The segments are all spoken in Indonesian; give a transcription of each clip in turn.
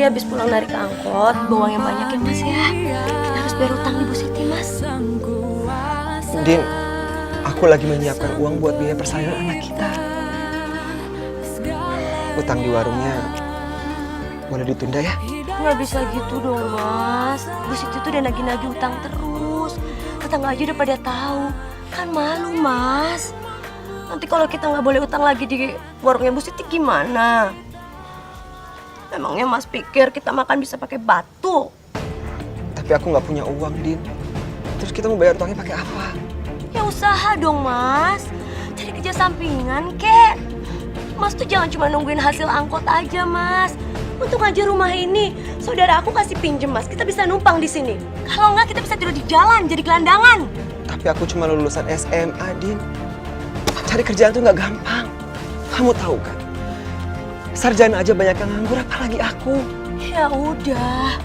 habis pulang narik angkot, bawa yang banyak ya Mas ya. Kita harus bayar utang di Bu Siti, Mas. Din, aku lagi menyiapkan uang buat biaya persalinan anak kita. Utang di warungnya boleh ditunda ya? Nggak bisa gitu dong, Mas. Bu Siti tuh udah nagih-nagih utang terus. Tetangga aja udah pada tahu. Kan malu, Mas. Nanti kalau kita nggak boleh utang lagi di warungnya Bu Siti gimana? Emangnya Mas pikir kita makan bisa pakai batu? Tapi aku nggak punya uang, Din. Terus kita mau bayar utangnya pakai apa? Ya usaha dong, Mas. Cari kerja sampingan, kek. Mas tuh jangan cuma nungguin hasil angkot aja, Mas. Untuk aja rumah ini, saudara aku kasih pinjem, Mas. Kita bisa numpang di sini. Kalau nggak, kita bisa tidur di jalan, jadi gelandangan. Tapi aku cuma lulusan SMA, Din. Cari kerjaan tuh nggak gampang. Kamu tahu kan? Sarjana aja banyak yang nganggur, apalagi aku. Ya udah.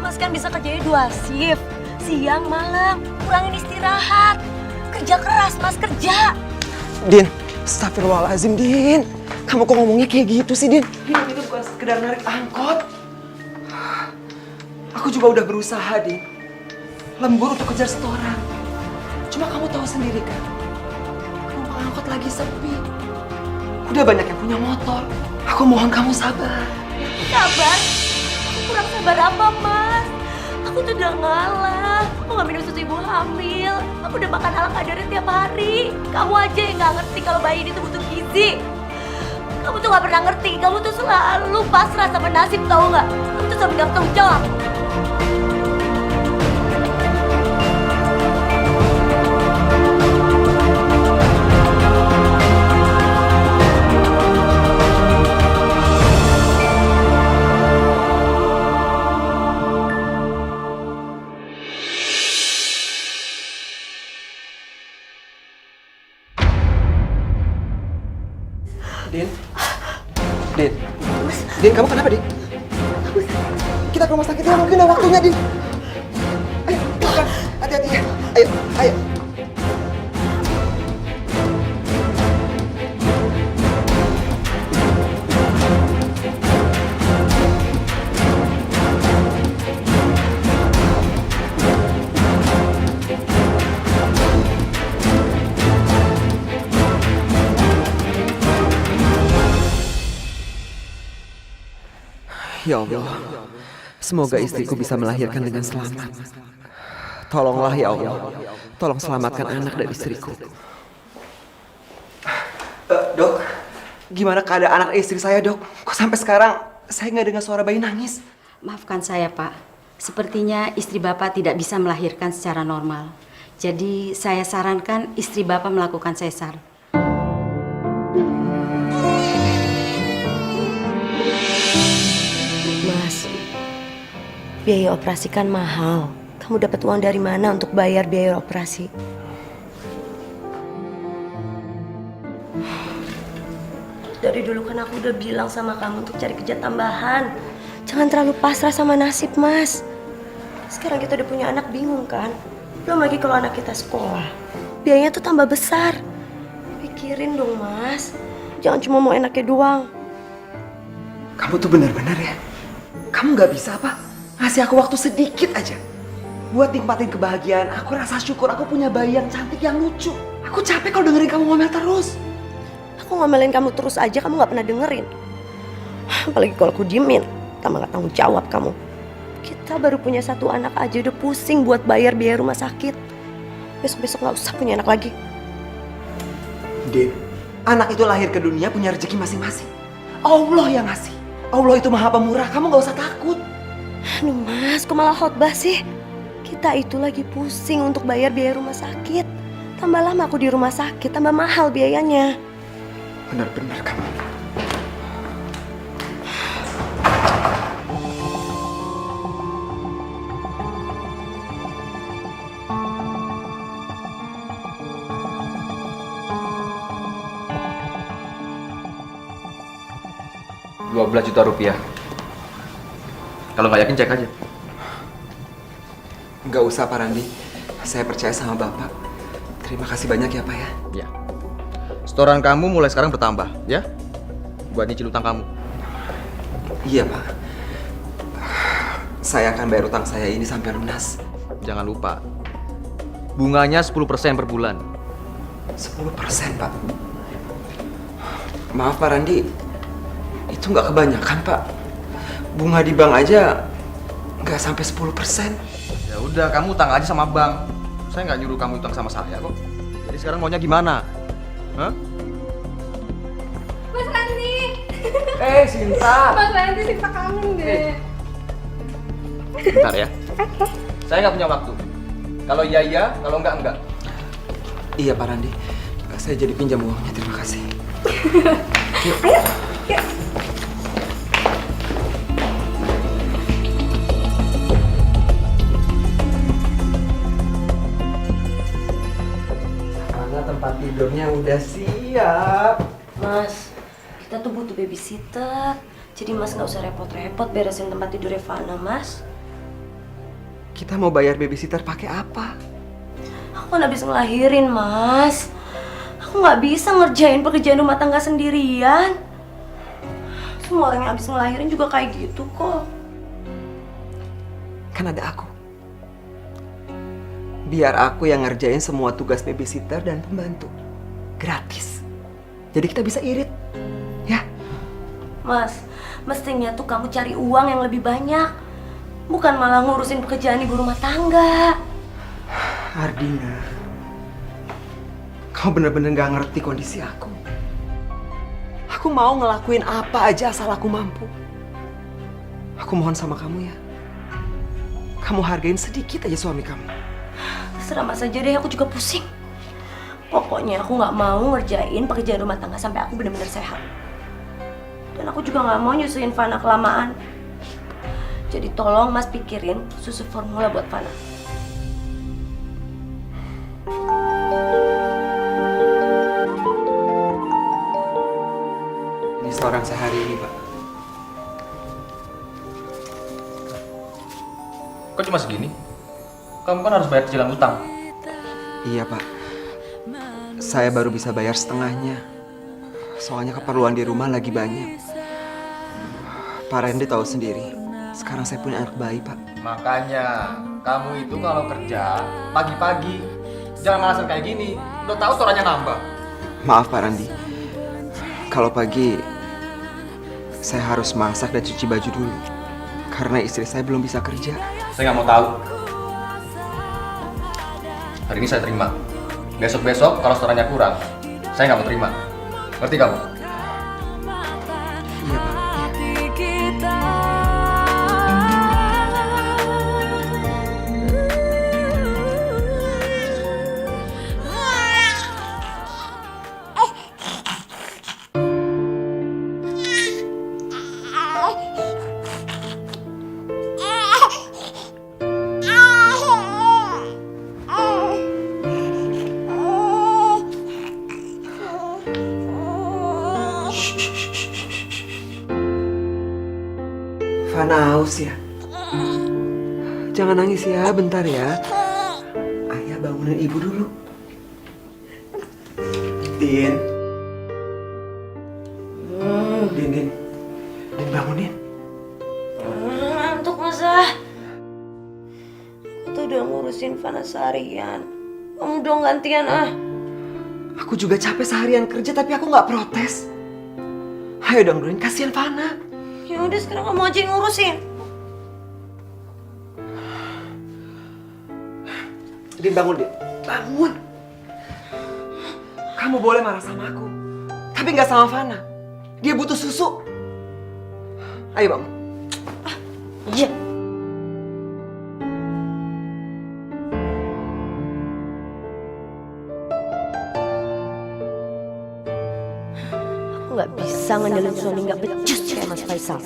Mas kan bisa kerjanya 2 shift. Siang, malam. Kurangin istirahat. Kerja keras, Mas, kerja. Din, astagfirullahaladzim, Din. Kamu kok ngomongnya kayak gitu sih, Din? Hidup itu bukan sekedar narik angkot. Aku juga udah berusaha, Din. Lembur untuk kejar setoran. Cuma kamu tahu sendiri kan, penumpang angkot lagi sepi. Udah banyak yang punya motor. Aku mohon kamu sabar. Sabar? Aku kurang sabar apa, Mas? Aku tuh udah ngalah. Aku nggak minum susu ibu hamil. Aku udah makan ala kadarnya tiap hari. Kamu aja yang nggak ngerti kalau bayi ini tuh butuh gizi. Kamu tuh nggak pernah ngerti. Kamu tuh selalu pasrah sama nasib, tahu nggak? Kamu tuh selalu nggak tanggung jawab. Din? Din? Din, kamu kenapa, Din? Kita ke rumah sakit ya, mungkin udah waktunya, Din. Ayo, makan. Hati-hati ya. Ayo, ayo. Ya Allah, semoga istriku bisa melahirkan dengan selamat. Tolonglah ya Allah, tolong selamatkan anak dan istriku. Dok, gimana keadaan anak istri saya, Dok? Kok sampai sekarang saya nggak dengar suara bayi nangis? Maafkan saya, Pak. Sepertinya istri Bapak tidak bisa melahirkan secara normal. Jadi saya sarankan istri Bapak melakukan sesar. Mas, biaya operasi kan mahal. Kamu dapat uang dari mana untuk bayar biaya operasi? Dari dulu kan aku udah bilang sama kamu untuk cari kerja tambahan. Jangan terlalu pasrah sama nasib, Mas. Sekarang kita udah punya anak, bingung kan? Belum lagi kalau anak kita sekolah. Biayanya tuh tambah besar. Pikirin dong, Mas. Jangan cuma mau enaknya doang. Kamu tuh benar-benar ya? Kamu nggak bisa apa? Ngasih aku waktu sedikit aja buat nikmatin kebahagiaan. Aku rasa syukur aku punya bayi yang cantik, yang lucu. Aku capek kalau dengerin kamu ngomel terus. Aku ngomelin kamu terus aja, kamu gak pernah dengerin. Apalagi kalau aku diemin, tambah gak tanggung jawab kamu. Kita baru punya 1 anak aja udah pusing buat bayar biaya rumah sakit. Besok-besok gak usah punya anak lagi. Din, anak itu lahir ke dunia punya rezeki masing-masing. Allah yang ngasih. Allah itu maha pemurah, kamu gak usah takut. Aduh Mas, kok malah khotbah sih? Kita itu lagi pusing untuk bayar biaya rumah sakit. Tambah lama aku di rumah sakit, tambah mahal biayanya. Benar-benar kamu. Rp12 juta. Kalau nggak yakin cek aja. Nggak usah Pak Randi, saya percaya sama Bapak. Terima kasih banyak ya Pak ya. Ya. Setoran kamu mulai sekarang bertambah, ya? Buat nyicil utang kamu. Iya Pak, saya akan bayar utang saya ini sampai lunas. Jangan lupa, bunganya 10% per bulan. 10%, Pak. Maaf Pak Randi, itu nggak kebanyakan Pak. Bunga di bank aja nggak sampai 10%. Ya udah, kamu utang aja sama bank. Saya nggak nyuruh kamu utang sama saya kok. Jadi sekarang maunya gimana? Hah? Mas Randi. Sinta. Mas Randi, Sinta kangen deh. Bentar ya. Saya nggak punya waktu. Kalau iya iya, kalau enggak. Iya Pak Randi, saya jadi pinjam uangnya, terima kasih. Ayo. Mana tempat tidurnya udah siap. Mas, kita tuh butuh babysitter. Jadi Mas nggak usah repot-repot beresin tempat tidur Revana, Mas. Kita mau bayar babysitter pakai apa? Aku nggak bisa ngelahirin, Mas. Aku nggak bisa ngerjain pekerjaan rumah tangga sendirian. Semua orang yang habis ngelahirin juga kayak gitu kok. Kan ada aku. Biar aku yang ngerjain semua tugas babysitter dan pembantu. Gratis. Jadi kita bisa irit. Ya? Mas, mestinya tuh kamu cari uang yang lebih banyak. Bukan malah ngurusin pekerjaan ibu rumah tangga. Ardina, kau bener-bener gak ngerti kondisi aku. Aku mau ngelakuin apa aja asal aku mampu. Aku mohon sama kamu ya. Kamu hargain sedikit aja suami kamu. Terserah Mas aja deh, aku juga pusing. Pokoknya aku nggak mau ngerjain pekerjaan rumah tangga sampai aku benar-benar sehat. Dan aku juga nggak mau nyusuin Fana kelamaan. Jadi tolong Mas pikirin susu formula buat Fana. Ini seorang sehari ini, Pak. Kok cuma segini? Kamu kan harus bayar cicilan utang. Iya, Pak. Saya baru bisa bayar setengahnya. Soalnya keperluan di rumah lagi banyak. Pak Randy tahu sendiri. Sekarang saya punya anak bayi, Pak. Makanya, kamu itu kalau kerja pagi-pagi. Jangan alasan kayak gini. Udah tahu torannya nambah. Maaf, Pak Randy. Kalau pagi, saya harus masak dan cuci baju dulu. Karena istri saya belum bisa kerja. Saya nggak mau tahu. Hari ini saya terima. Besok-besok kalau setorannya kurang, saya nggak mau terima. Ngerti kamu? Iya, Pak. Fana haus ya? Jangan nangis ya, bentar ya. Ayah bangunin ibu dulu. Din. Din bangunin. Ngantuk masa. Aku tuh udah ngurusin Fana seharian. Kamu dong gantian ah. Aku juga capek seharian kerja tapi aku nggak protes. Ayo dong, Din, kasihan Fana. Ya udah sekarang kamu aja yang ngurusin. Din, bangun, Din. Bangun. Kamu boleh marah sama aku, tapi nggak sama Fana. Dia butuh susu. Ayo bangun. Iya. Aku nggak bisa ngandelin suami nggak becus kayak Mas Faisal.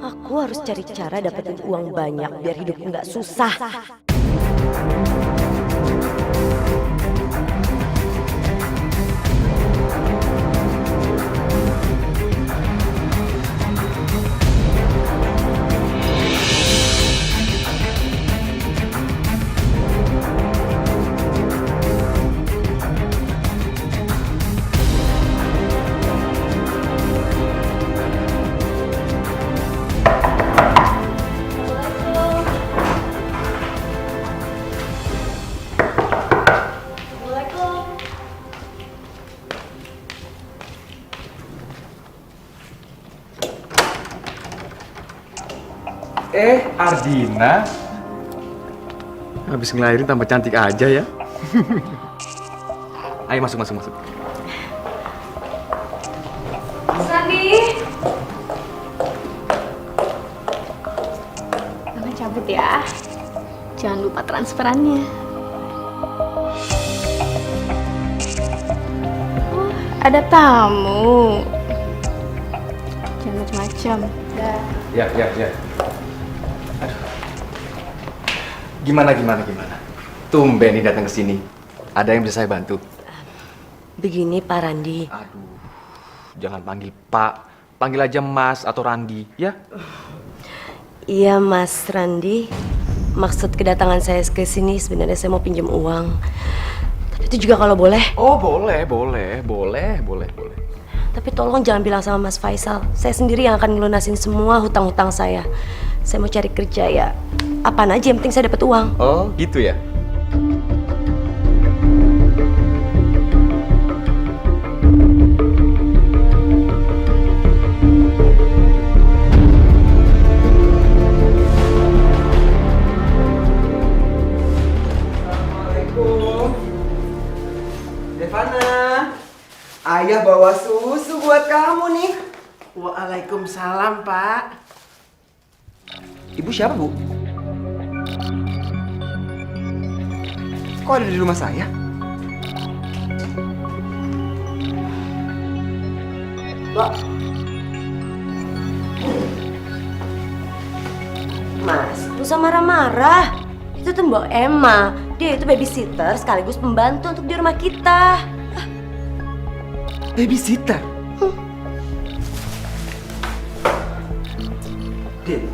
Aku harus cari cara dapetin uang banyak biar hidupku nggak susah. Ardina habis ngelahirin tambah cantik aja ya. Ayo masuk. Mas Randi. Jangan cabut ya. Jangan lupa transferannya. Oh, ada tamu. Jangan macam-macam. Ya. Aduh. Gimana? Tumben nih datang ke sini. Ada yang bisa saya bantu? Begini Pak Randi. Aduh, jangan panggil Pak. Panggil aja Mas atau Randi, ya? Iya Mas Randi. Maksud kedatangan saya ke sini sebenarnya saya mau pinjam uang. Tapi itu juga kalau boleh. Oh, boleh. Tapi tolong jangan bilang sama Mas Faisal. Saya sendiri yang akan ngelunasin semua hutang-hutang saya. Saya mau cari kerja ya. Apaan aja yang penting saya dapat uang. Oh, gitu ya? Devana, ayah bawa susu buat kamu nih. Waalaikumsalam, Pak. Ibu siapa, Bu? Kok ada di rumah saya? Mbak. Mas, lu usah marah-marah. Itu tuh Mbak Emma. Dia itu babysitter sekaligus pembantu untuk di rumah kita. Babysitter? Din,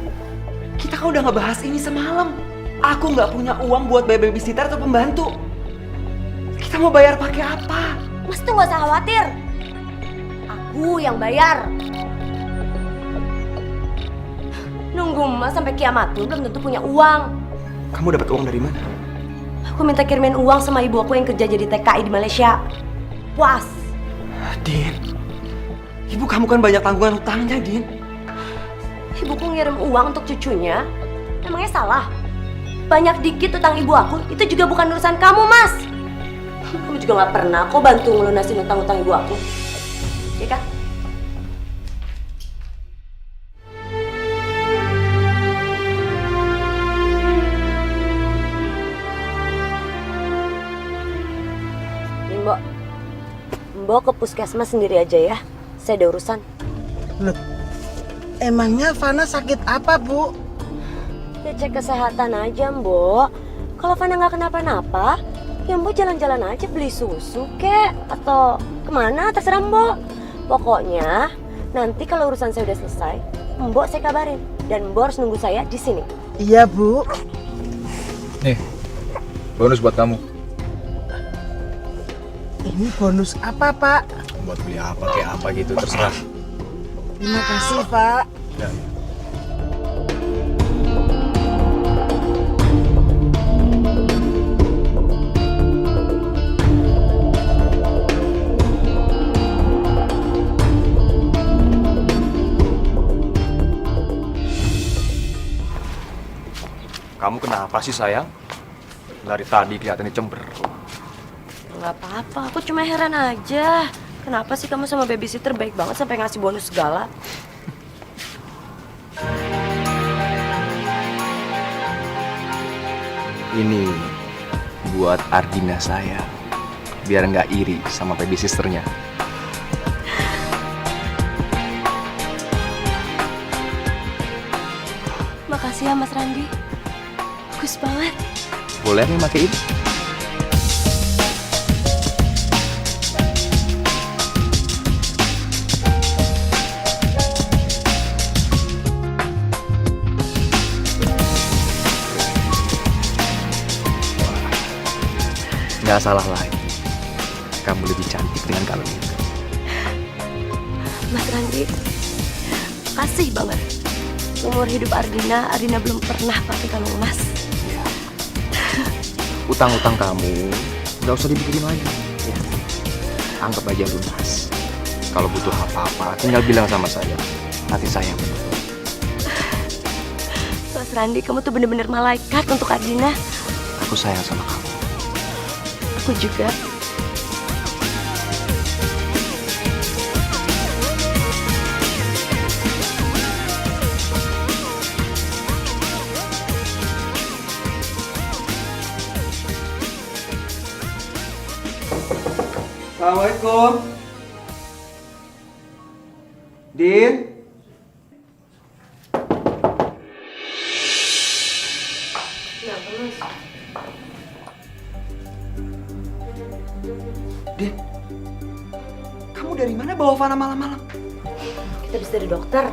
kita kan udah ngebahas ini semalam. Aku nggak punya uang buat bayar babysitter atau pembantu. Kita mau bayar pakai apa? Mas tuh nggak usah khawatir. Aku yang bayar. Nunggu Mas sampai kiamat tuh belum tentu punya uang. Kamu dapat uang dari mana? Aku minta kirimin uang sama ibu aku yang kerja jadi TKI di Malaysia. Puas. Din, ibu kamu kan banyak tanggungan hutangnya, Din. Ibuku ngirim uang untuk cucunya. Emangnya salah? Banyak dikit utang ibu aku, itu juga bukan urusan kamu, Mas. Kamu juga nggak pernah kok bantu ngelunasin utang-utang ibu aku. Iya kan? Mbok ke puskesmas sendiri aja ya. Saya ada urusan. Loh, emangnya Fana sakit apa, Bu? Ya cek kesehatan aja, Mbok. Kalau Fana nggak kenapa-napa, ya Mbok jalan-jalan aja beli susu kek atau kemana terserah Mbok. Pokoknya nanti kalau urusan saya udah selesai, Mbok saya kabarin dan Mbok harus nunggu saya di sini. Iya, Bu. Nih, bonus buat kamu. Ini bonus apa, Pak? Buat beli apa kayak apa gitu terserah. Terima kasih, Pak. Ya. Kamu kenapa sih sayang? Dari tadi kelihatannya cemberut. Nggak apa-apa, aku cuma heran aja. Kenapa sih kamu sama babysitter baik banget sampai ngasih bonus segala? Ini buat Ardina saya, biar nggak iri sama babysisternya. Makasih ya Mas Randi. Bagus banget. Boleh nih makein? Nggak salah lagi. Kamu lebih cantik dengan kalung itu. Mas Randi, makasih banget. Umur hidup Ardina belum pernah pakai kalung emas. Ya. Utang-utang kamu nggak usah dipikirin lagi. Ya. Anggap aja lunas. Kalau butuh apa-apa, tinggal bilang sama saya. Nanti saya yang menutup. Mas Randi, kamu tuh bener-bener malaikat untuk Ardina. Aku sayang sama kamu. Aku juga. Assalamualaikum. Din. Din, kamu dari mana bawa Fana malam-malam? Kita bisa dari dokter.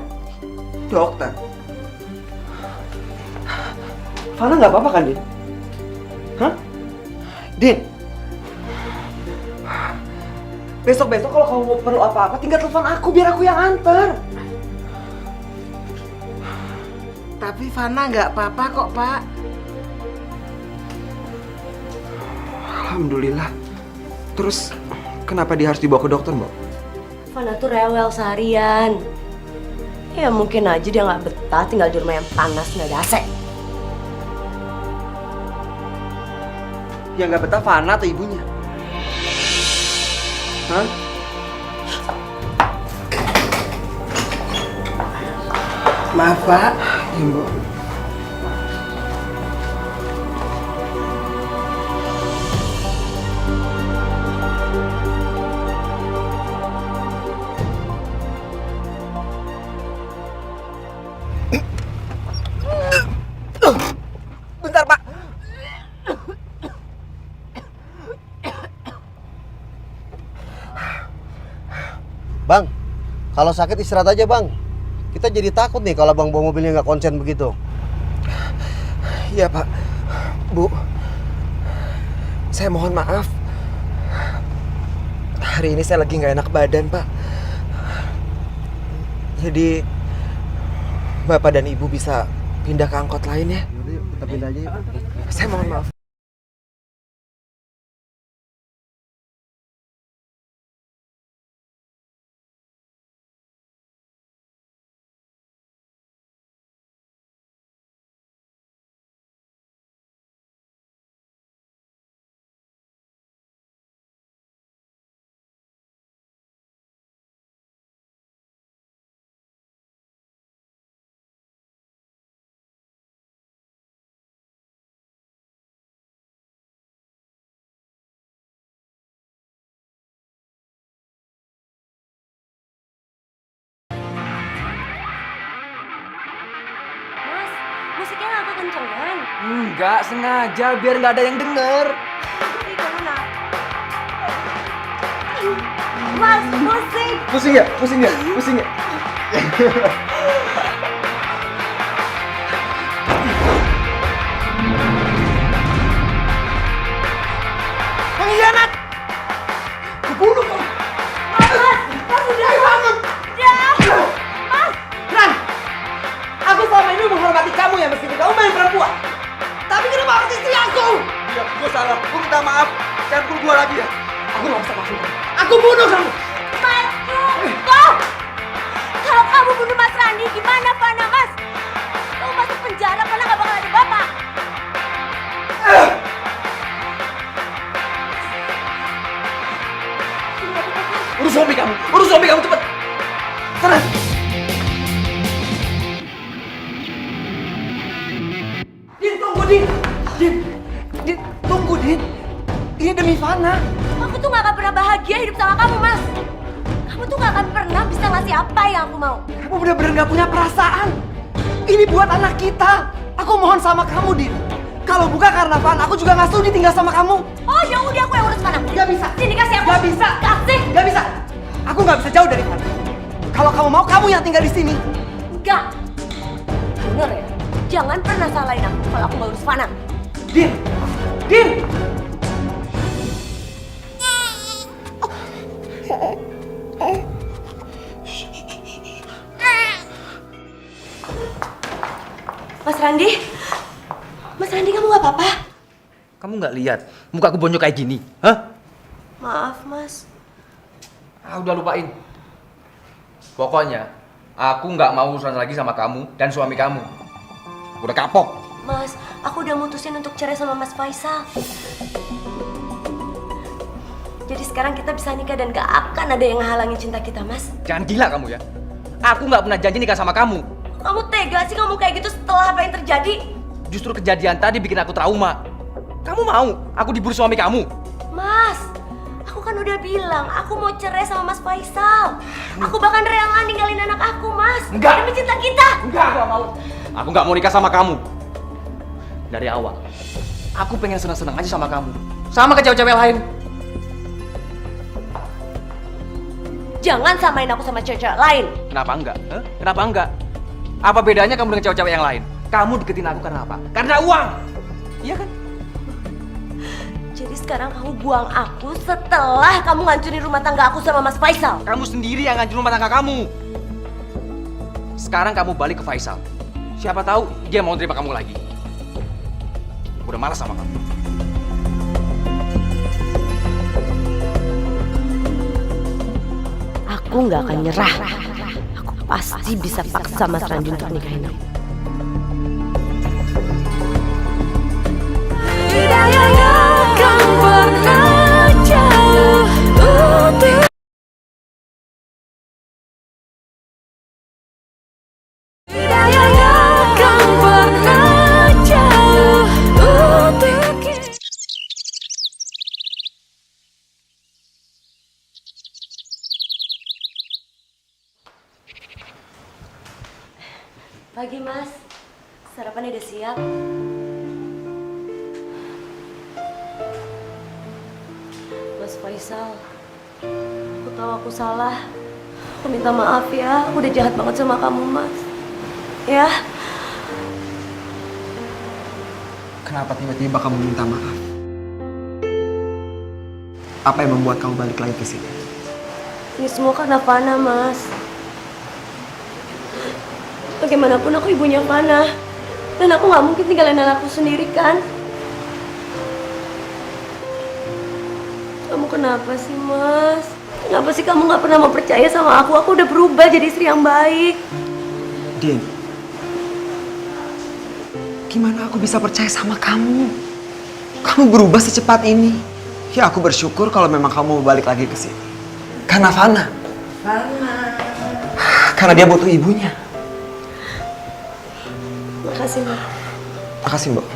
Dokter. Fana nggak apa-apa kan, Din? Hah? Din. Besok-besok kalau kamu mau perlu apa-apa, tinggal telepon aku biar aku yang antar. Tapi Fana nggak apa-apa kok, Pak. Alhamdulillah. Terus kenapa dia harus dibawa ke dokter, Mbak? Fana tuh rewel seharian. Ya mungkin aja dia nggak betah tinggal di rumah yang panas nggak ada AC. Yang nggak betah Fana atau ibunya? Hah? Maaf, Pak. Ya, Mbak. Bentar, Pak. Bang, kalau sakit istirahat aja bang. Kita jadi takut nih kalau bang bawa mobilnya nggak konsen begitu. Iya, Pak. Bu, saya mohon maaf. Hari ini saya lagi nggak enak badan, Pak. Jadi Bapak dan Ibu bisa pindah ke angkot lain ya. Yaudah yuk, kita pindah aja yuk. Saya mohon maaf. Mas, musiknya nggak kekencengan. Enggak sengaja biar nggak ada yang denger. Ih, kamu Mas, musik. Pusing ya? Pusing ya? Pusing ya? Pengkhianat! Kebunuh kamu! Mas udah. Ya. Mas. Ran! Aku selama ini menghormati kamu ya meskipun kamu main perempuan. Tapi kenapa harus istri aku? Iya, gue salah. Gue minta maaf. Jangan pukul gue lagi ya. Aku gak bisa maafin kamu. Aku bunuh kamu! Mas, cukup. Kalau kamu bunuh Mas Randi, gimana Fana, Mas? Kamu masuk penjara karena nggak bakal ada bapak. Urus suami kamu! Urus suami kamu cepet! Sana! Din, tunggu Din! Din! Din, tunggu Din! Ini demi Fana! Aku tuh nggak akan pernah bahagia hidup sama kamu, Mas. Kamu tuh nggak akan pernah bisa ngasih apa yang aku mau. Kamu benar-benar gak punya perasaan! Ini buat anak kita! Aku mohon sama kamu, Din! Kalau bukan karena Fana, aku juga gak sudi tinggal sama kamu! Oh ya udah, aku yang urus Fana. Gak bisa! Sini kasih aku. Gak bisa! Kasih. Gak bisa! Aku gak bisa jauh dari Fana! Kalau kamu mau, kamu yang tinggal di sini! Enggak. Bener ya? Jangan pernah salahin aku kalau aku nggak urus Fana. Din! Din! Mas Randi? Mas Randi, kamu nggak apa-apa? Kamu nggak lihat muka aku bonyok kayak gini? Hah? Maaf, Mas. Ah, udah lupain. Pokoknya aku nggak mau urusan lagi sama kamu dan suami kamu. Udah kapok. Mas, aku udah mutusin untuk cerai sama Mas Faisal. Jadi sekarang kita bisa nikah dan gak akan ada yang ngehalangin cinta kita, Mas. Jangan gila kamu ya. Aku nggak pernah janji nikah sama kamu. Kamu tega sih ngomong kayak gitu setelah apa yang terjadi? Justru kejadian tadi bikin aku trauma. Kamu mau aku diburu suami kamu? Mas, aku kan udah bilang aku mau cerai sama Mas Faisal. Aku bahkan rela ninggalin anak aku, Mas. Enggak. Demi cinta kita. Enggak, aku nggak mau. Aku nggak mau nikah sama kamu. Dari awal, aku pengen senang-senang aja sama kamu. Sama ke cewek-cewek lain. Jangan samain aku sama cewek lain. Kenapa enggak? Hah? Kenapa enggak? Apa bedanya kamu dengan cewek-cewek yang lain? Kamu deketin aku karena apa? Karena uang. Iya kan? Jadi sekarang kamu buang aku setelah kamu ngancurin rumah tangga aku sama Mas Faisal. Kamu sendiri yang ngancurin rumah tangga kamu. Sekarang kamu balik ke Faisal. Siapa tahu dia mau terima kamu lagi. Aku udah malas sama kamu. Aku nggak akan nyerah. Aku pasti bisa paksa Mas Randi untuk nikahin aku. Pagi, Mas. Sarapan udah siap. Mas Faisal, aku tahu aku salah. Aku minta maaf ya. Aku udah jahat banget sama kamu, Mas. Ya. Kenapa tiba-tiba kamu minta maaf? Apa yang membuat kamu balik lagi ke sini? Ini semua karena Fana, Mas. Bagaimanapun aku ibunya Fana. Dan aku gak mungkin tinggalin anakku sendiri, kan? Kamu kenapa sih, Mas? Kenapa sih kamu gak pernah mau percaya sama aku? Aku udah berubah jadi istri yang baik. Din, gimana aku bisa percaya sama kamu? Kamu berubah secepat ini. Ya aku bersyukur kalau memang kamu mau balik lagi ke sini. Karena Fana. Karena dia butuh ibunya. Makasih, Mbak. Makasih, Mbak.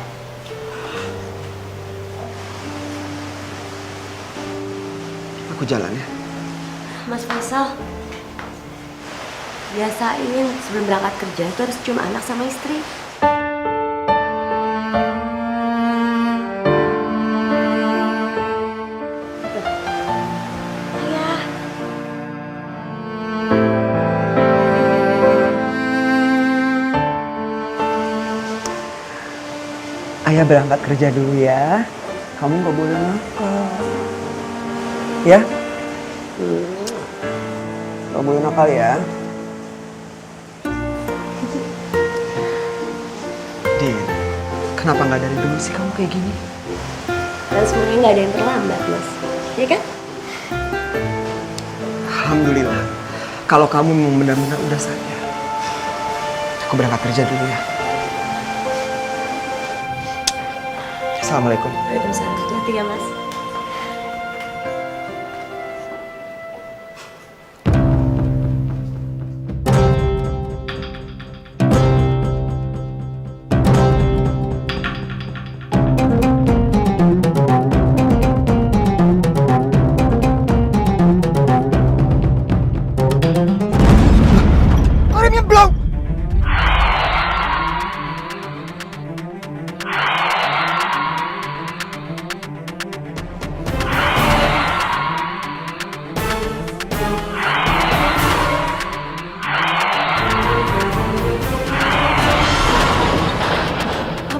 Aku jalan ya. Mas Faisal, biasain sebelum berangkat kerja itu harus cium anak sama istri. Ayah. Ayah berangkat kerja dulu ya. Kamu nggak boleh nakal. Ya? Nggak boleh nakal ya. Din, kenapa nggak dari dulu sih kamu kayak gini? Dan semuanya nggak ada yang terlambat, Mas. Ya kan? Alhamdulillah. Kalau kamu memang benar-benar udah sadar. Aku berangkat kerja dulu ya. Assalamualaikum. Waalaikumsalam. Hati-hati ya, Mas. Remnya belum.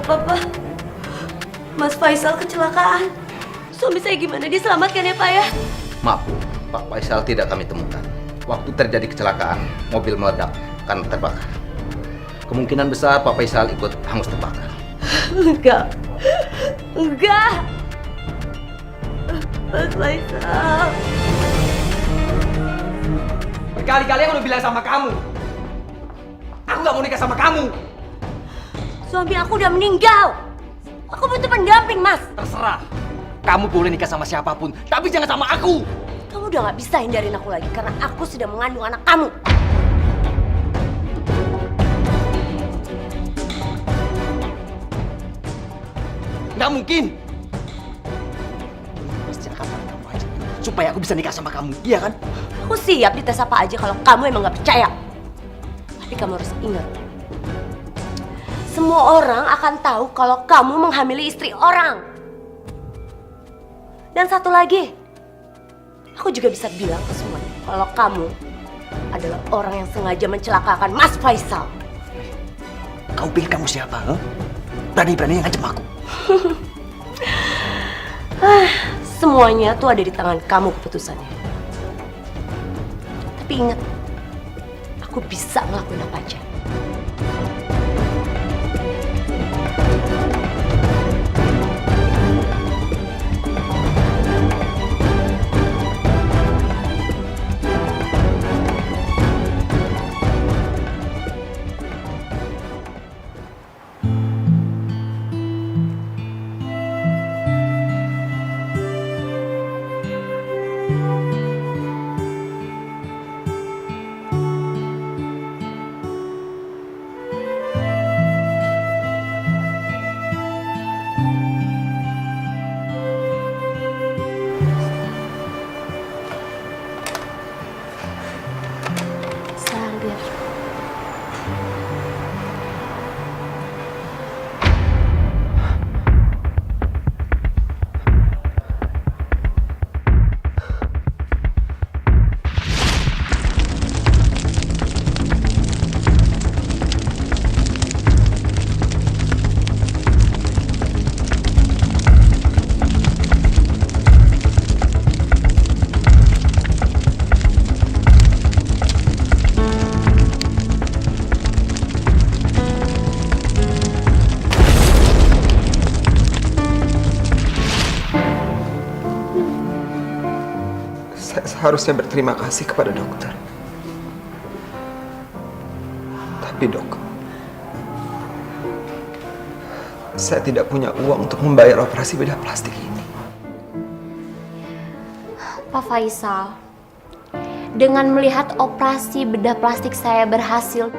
Apa, Mas Faisal kecelakaan. Suami saya gimana? Diselamatkan ya, Pak ya? Maaf, Pak Faisal tidak kami temukan. Waktu terjadi kecelakaan, mobil meledak karena terbakar. Kemungkinan besar Pak Faisal ikut hangus terbakar. Enggak. Enggak. Mas Faisal. Berkali-kali aku udah bilang sama kamu. Aku nggak mau nikah sama kamu. Suami aku udah meninggal. Aku butuh pendamping, Mas. Terserah. Kamu boleh nikah sama siapapun, tapi jangan sama aku. Kamu udah gak bisa hindarin aku lagi karena aku sudah mengandung anak kamu. Nggak mungkin. Pasti akan kamu aja. Supaya aku bisa nikah sama kamu, iya kan? Aku siap dites apa aja kalau kamu emang gak percaya. Tapi kamu harus ingat. Semua orang akan tahu kalau kamu menghamili istri orang. Dan satu lagi, aku juga bisa bilang ke semuanya kalau kamu adalah orang yang sengaja mencelakakan Mas Faisal. Kau pikir kamu siapa? Huh? Berani-berani ngancam aku. Semuanya tuh ada di tangan kamu keputusannya. Tapi ingat, aku bisa ngelakuin apa aja. Salir. Saya seharusnya berterima kasih kepada dokter. Tapi dok, saya tidak punya uang untuk membayar operasi bedah plastik ini. Pak Faisal, dengan melihat operasi bedah plastik saya berhasil,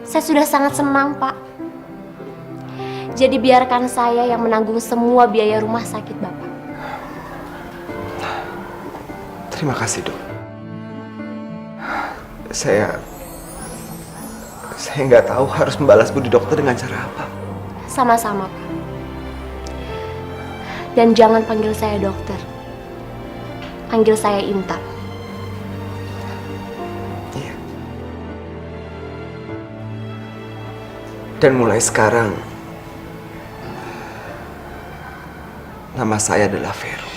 saya sudah sangat senang, Pak. Jadi biarkan saya yang menanggung semua biaya rumah sakit Bapak. Terima kasih dok. Saya nggak tahu harus membalas budi dokter dengan cara apa. Sama-sama, Pak. Dan jangan panggil saya dokter. Panggil saya Intan. Iya. Dan mulai sekarang, nama saya adalah Vero.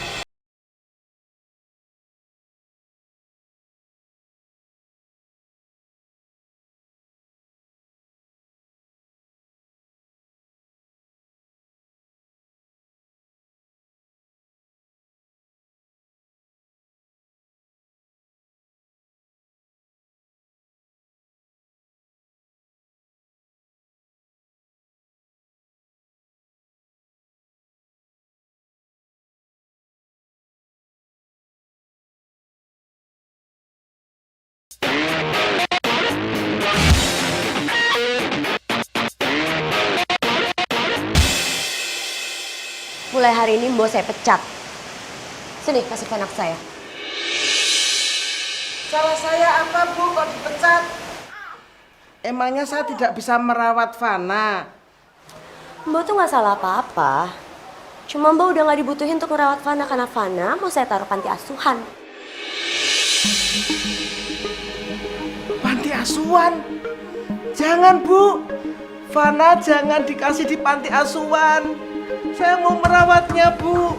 Mulai hari ini mau saya pecat. Sini, kasih ke anak saya. Salah saya apa Bu kok dipecat? Emangnya saya tidak bisa merawat Fana? Mbak tuh nggak salah apa-apa. Cuma Mbak udah nggak dibutuhin untuk merawat Fana karena Fana mau saya taruh panti asuhan. Panti asuhan? Jangan Bu, Fana jangan dikasih di panti asuhan. Saya mau merawatnya Bu.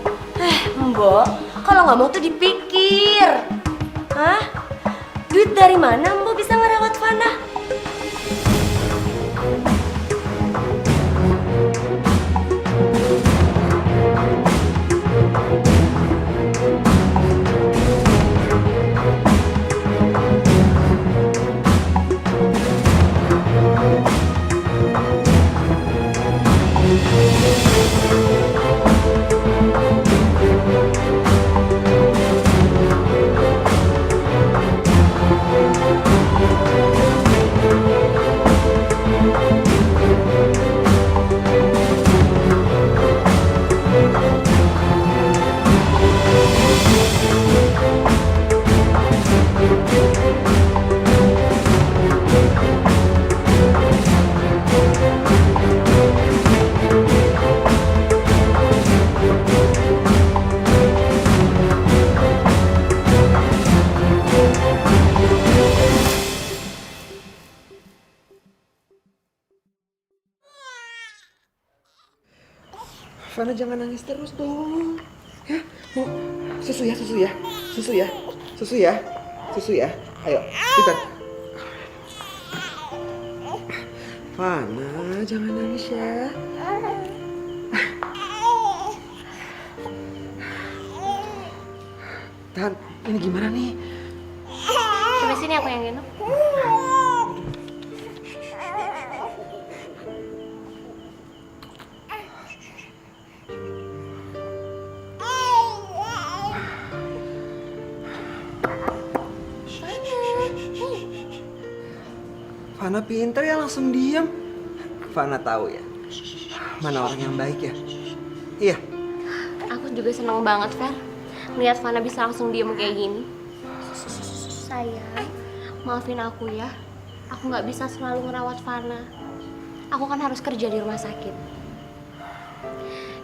Mbak, kalau nggak mau tuh dipikir. Hah? Duit dari mana Mbak bisa ngerawat Fana? Fana jangan nangis terus dong. Ya, mau susu ya, susu ya, susu ya, susu ya, susu ya. Ayo, pintar. Fana jangan nangis ya. Tan, ini gimana nih? Coba sini aku yang gendong. Fana pintar ya langsung diam. Fana tahu ya, mana orang yang baik ya. Iya. Aku juga seneng banget, Fer. Lihat Fana bisa langsung diem kayak gini. Sayang, maafin aku ya. Aku nggak bisa selalu ngerawat Fana. Aku kan harus kerja di rumah sakit.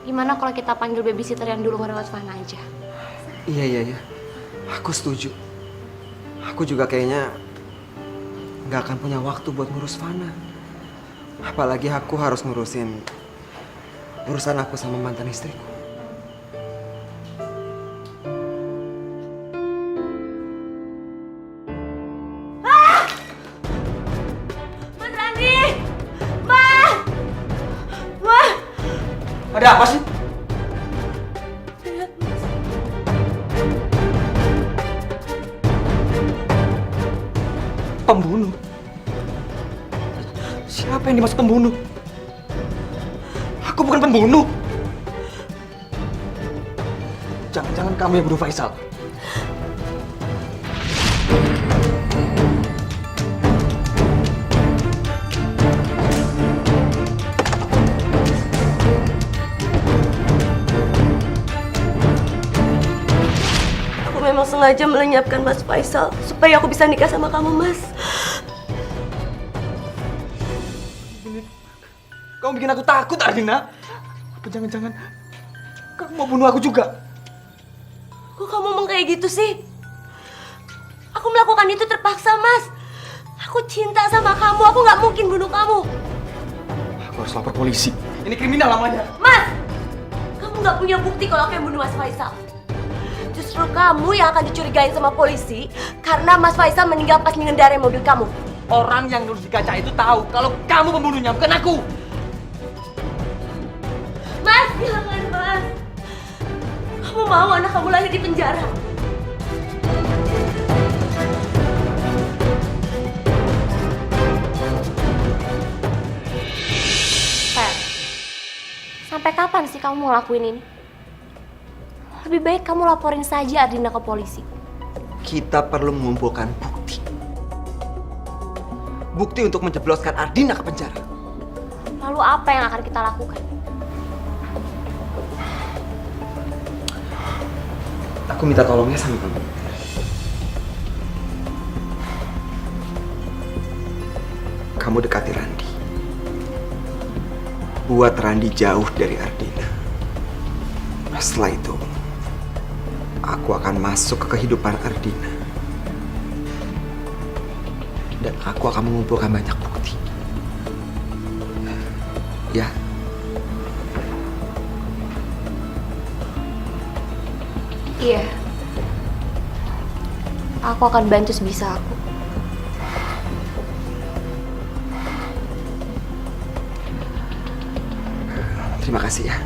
Gimana kalau kita panggil babysitter yang dulu ngerawat Fana aja? Iya. Aku setuju. Aku juga kayaknya nggak akan punya waktu buat ngurus Fana. Apalagi aku harus ngurusin urusan aku sama mantan istriku. Mas Randi! Ma! Ada apa sih? Pembunuh? Siapa yang dimaksud pembunuh? Aku bukan pembunuh. Jangan-jangan kamu yang bunuh Faisal. Aku memang sengaja melenyapkan Mas Faisal supaya aku bisa nikah sama kamu, Mas. Kamu bikin aku takut, Ardina. Apa jangan-jangan kamu mau bunuh aku juga? Kok kamu ngomong kayak gitu sih? Aku melakukan itu terpaksa, Mas. Aku cinta sama kamu, aku nggak mungkin bunuh kamu. Aku harus lapor polisi. Ini kriminal namanya. Mas, kamu nggak punya bukti kalau aku yang bunuh Mas Faisal. Justru kamu yang akan dicurigain sama polisi karena Mas Faisal meninggal pas mengendarai mobil kamu. Orang yang nulis di kaca itu tahu kalau kamu pembunuhnya, bukan aku. Mas, jangan, Mas. Kamu mau anak kamu lahir di penjara? Fer, sampai kapan sih kamu mau lakuin ini? Lebih baik kamu laporin saja Ardina ke polisi. Kita perlu mengumpulkan bukti. Bukti untuk menjebloskan Ardina ke penjara. Lalu apa yang akan kita lakukan? Aku minta tolongnya sama kamu. Kamu dekati Randi. Buat Randi jauh dari Ardina. Setelah itu, aku akan masuk ke kehidupan Ardina. Dan aku akan mengumpulkan banyak bukti. Ya. Iya. Aku akan bantu sebisa aku. Terima kasih ya.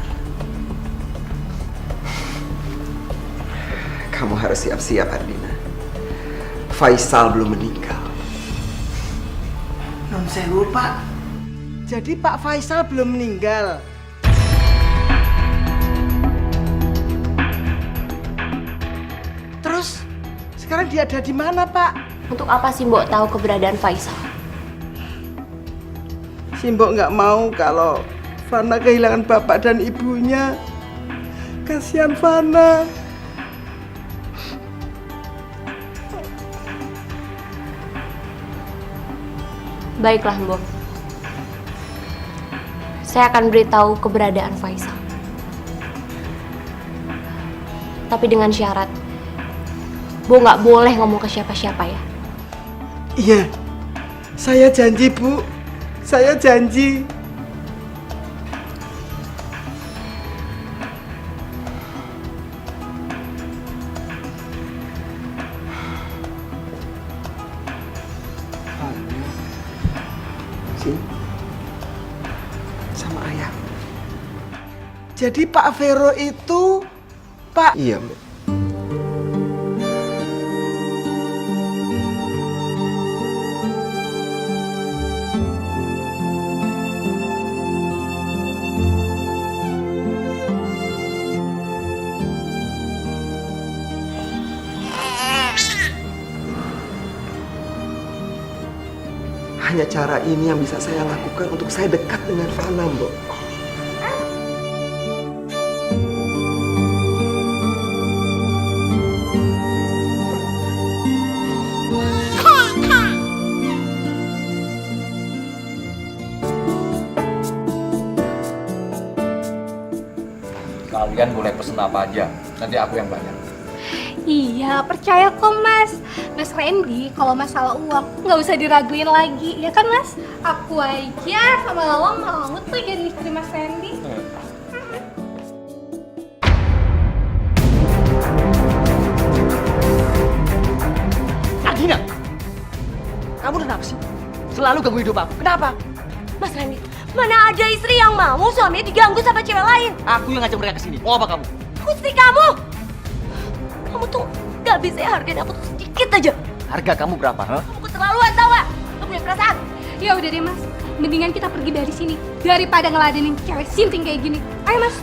Kamu harus siap-siap, Ardina. Faisal belum meninggal. Non sewu, Pak. Jadi Pak Faisal belum meninggal. Terus sekarang dia ada di mana, Pak? Untuk apa sih Mbok tahu keberadaan Faisal? Simbok nggak mau kalau Fana kehilangan bapak dan ibunya. Kasihan Fana. Baiklah Mbok. Saya akan beritahu keberadaan Faisal. Tapi dengan syarat, Bu nggak boleh ngomong ke siapa-siapa ya. Iya, saya janji, Bu. Saya janji. sini. Sama ayah. Jadi Pak Vero itu Pak... Iya, Mbak. Hanya cara ini yang bisa saya lakukan untuk saya dekat dengan Fana, Mbok. Kalian boleh pesen apa aja, nanti aku yang bayar. Iya, percaya kok Mas. Mas Randy, kalau masalah uang nggak usah diraguin lagi, ya kan Mas? Aku aja sama Lala mau tuh jadi istri Mas Randy. Adina! Kamu kenapa sih? Selalu ganggu hidup aku. Kenapa? Mas Randy, mana ada istri yang mau suaminya diganggu sama cewek lain? Aku yang ngajak mereka ke sini. Mau apa kamu? Aku istri kamu. Kamu tuh gak bisa hargain aku tuh sedikit aja. Harga kamu berapa? Huh? Kamu keterlaluan tau gak? Kamu punya perasaan. Ya udah deh Mas, mendingan kita pergi dari sini daripada ngeladenin cewek sinting kayak gini. Ayo Mas.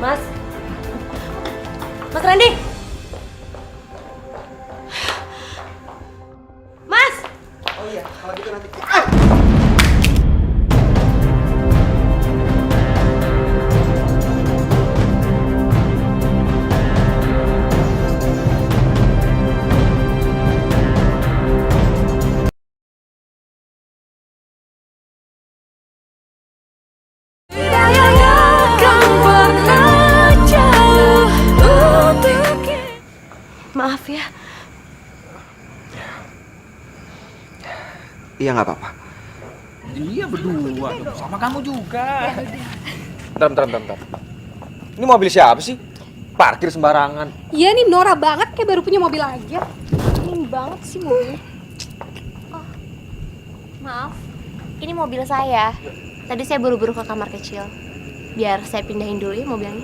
Mas. Mas Randy. Mas. Oh iya, kalau gitu nanti. Maaf ya. Iya, nggak apa-apa. Dia berdua, sama kamu juga. Bentar. Ini mobil siapa sih? Parkir sembarangan. Iya nih Nora banget kayak baru punya mobil aja. Ini banget sih mobil. Maaf, ini mobil saya. Tadi saya buru-buru ke kamar kecil. Biar saya pindahin dulu ya mobilnya.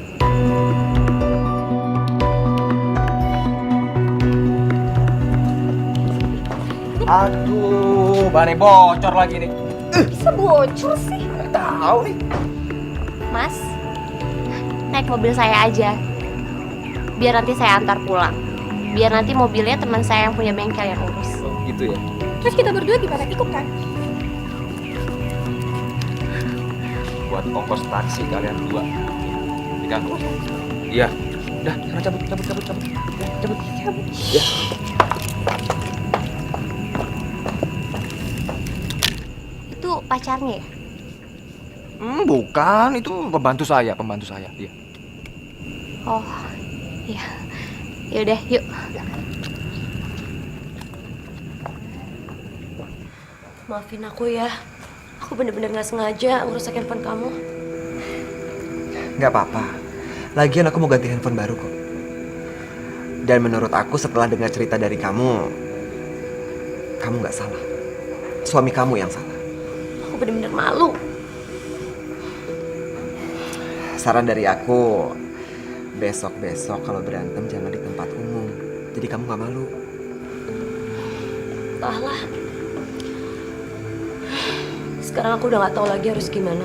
Aduh, bannya bocor lagi nih. Bisa bocor sih. Nggak tahu nih. Mas, naik mobil saya aja. Biar nanti saya antar pulang. Biar nanti mobilnya teman saya yang punya bengkel yang urus. Oh, gitu ya. Terus kita berdua gimana? Ikut kan? Buat ongkos taksi kalian berdua. Ikan. Iya. Udah, sekarang cabut. Ya. Itu pacarnya ya? Bukan, itu pembantu saya. Iya. Oh, iya. Yaudah, yuk. Maafin aku ya. Aku bener-bener gak sengaja ngerusak handphone kamu. Nggak apa-apa. Lagian aku mau ganti handphone baru kok. Dan menurut aku setelah dengar cerita dari kamu nggak salah. Suami kamu yang salah. Aku bener-bener malu. Saran dari aku, besok-besok kalau berantem jangan di tempat umum. Jadi kamu nggak malu. Entahlah. Sekarang aku udah gak tahu lagi harus gimana.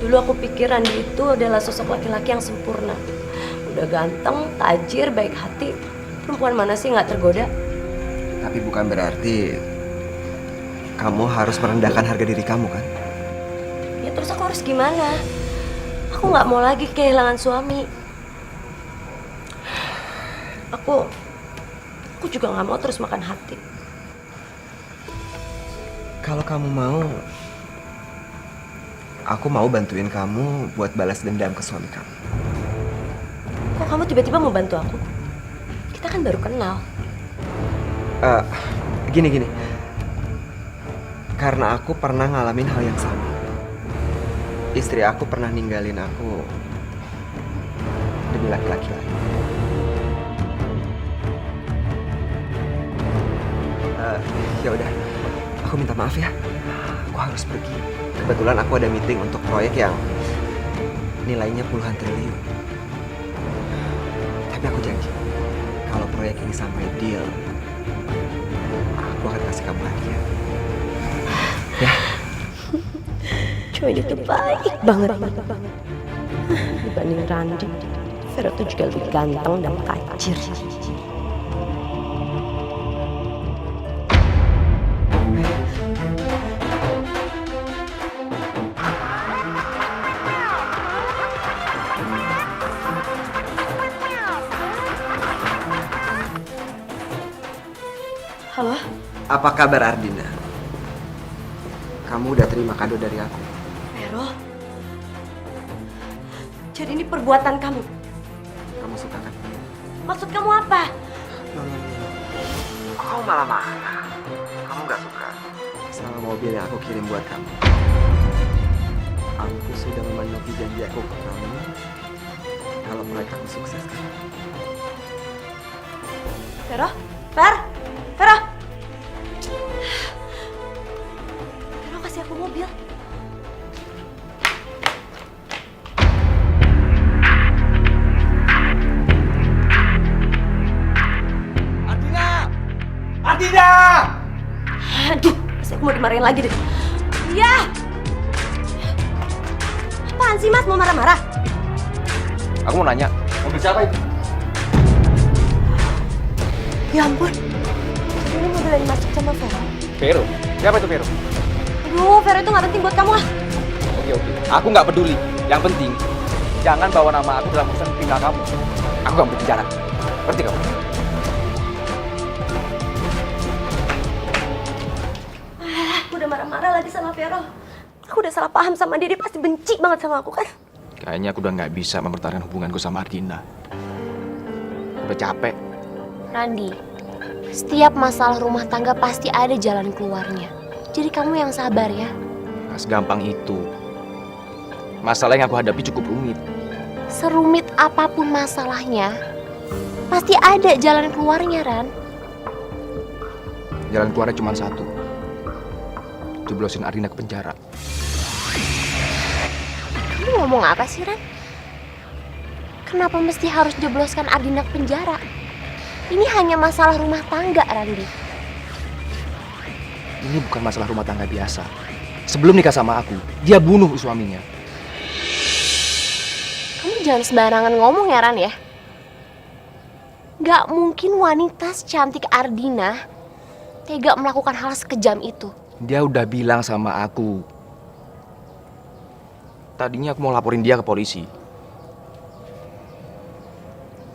Dulu aku pikir Randy itu adalah sosok laki-laki yang sempurna. Udah ganteng, tajir, baik hati. Perempuan mana sih gak tergoda? Tapi bukan berarti kamu harus merendahkan harga diri kamu kan? Ya terus aku harus gimana? Aku gak mau lagi kehilangan suami. Aku juga gak mau terus makan hati. Kalau kamu mau, aku mau bantuin kamu buat balas dendam ke suami kamu. Kok kamu tiba-tiba mau bantu aku? Kita kan baru kenal. Gini. Karena aku pernah ngalamin hal yang sama. Istri aku pernah ninggalin aku demi laki-laki lain. Ya udah. Maaf ya, aku harus pergi. Kebetulan aku ada meeting untuk proyek yang nilainya puluhan triliun. Tapi aku janji, kalau proyek ini sampai deal, aku akan kasih kamu hadiah. Ya? Cowok itu baik banget. Dibanding Randy, Vero tuh juga lebih ganteng dan kacir. Halo? Apa kabar Ardina? Kamu udah terima kado dari aku? Vero? Jadi ini perbuatan kamu? Kamu suka kan? Maksud kamu apa? Kamu malah marah. Kamu gak suka sama mobil yang aku kirim buat kamu. Aku sudah memenuhi janji aku ke kamu kalau proyek aku sukses kan? Vero? Vero? Vero kasih aku mobil. Ardina! Aduh, pasti aku mau dimarahin lagi deh. Iya. Apaan sih Mas, mau marah-marah? Aku mau nanya, mobil siapa itu? Ya ampun. Ini mobil yang dimasuk sama Vero. Vero? Siapa itu Vero? Aduh, Vero itu gak penting buat kamu ah. Oke. Aku nggak peduli. Yang penting, jangan bawa nama aku dalam urusan tinggal kamu. Aku gak mau bicara. Ngerti kamu? Aku udah marah-marah lagi sama Vero. Aku udah salah paham sama dia pasti benci banget sama aku kan. Kayaknya aku udah nggak bisa mempertahankan hubunganku sama Ardina. Udah capek. Randy, setiap masalah rumah tangga pasti ada jalan keluarnya. Jadi kamu yang sabar ya. Nggak segampang itu. Masalah yang aku hadapi cukup rumit. Serumit apapun masalahnya, pasti ada jalan keluarnya, Ran. Jalan keluarnya cuma satu. Jeblosin Ardina ke penjara. Kamu ngomong apa sih, Ran? Kenapa mesti harus jebloskan Ardina ke penjara? Ini hanya masalah rumah tangga, Randy. Ini bukan masalah rumah tangga biasa. Sebelum nikah sama aku, dia bunuh suaminya. Kamu jangan sembarangan ngomong ya, Ran ya. Gak mungkin wanita secantik Ardina tega melakukan hal sekejam itu. Dia udah bilang sama aku. Tadinya aku mau laporin dia ke polisi.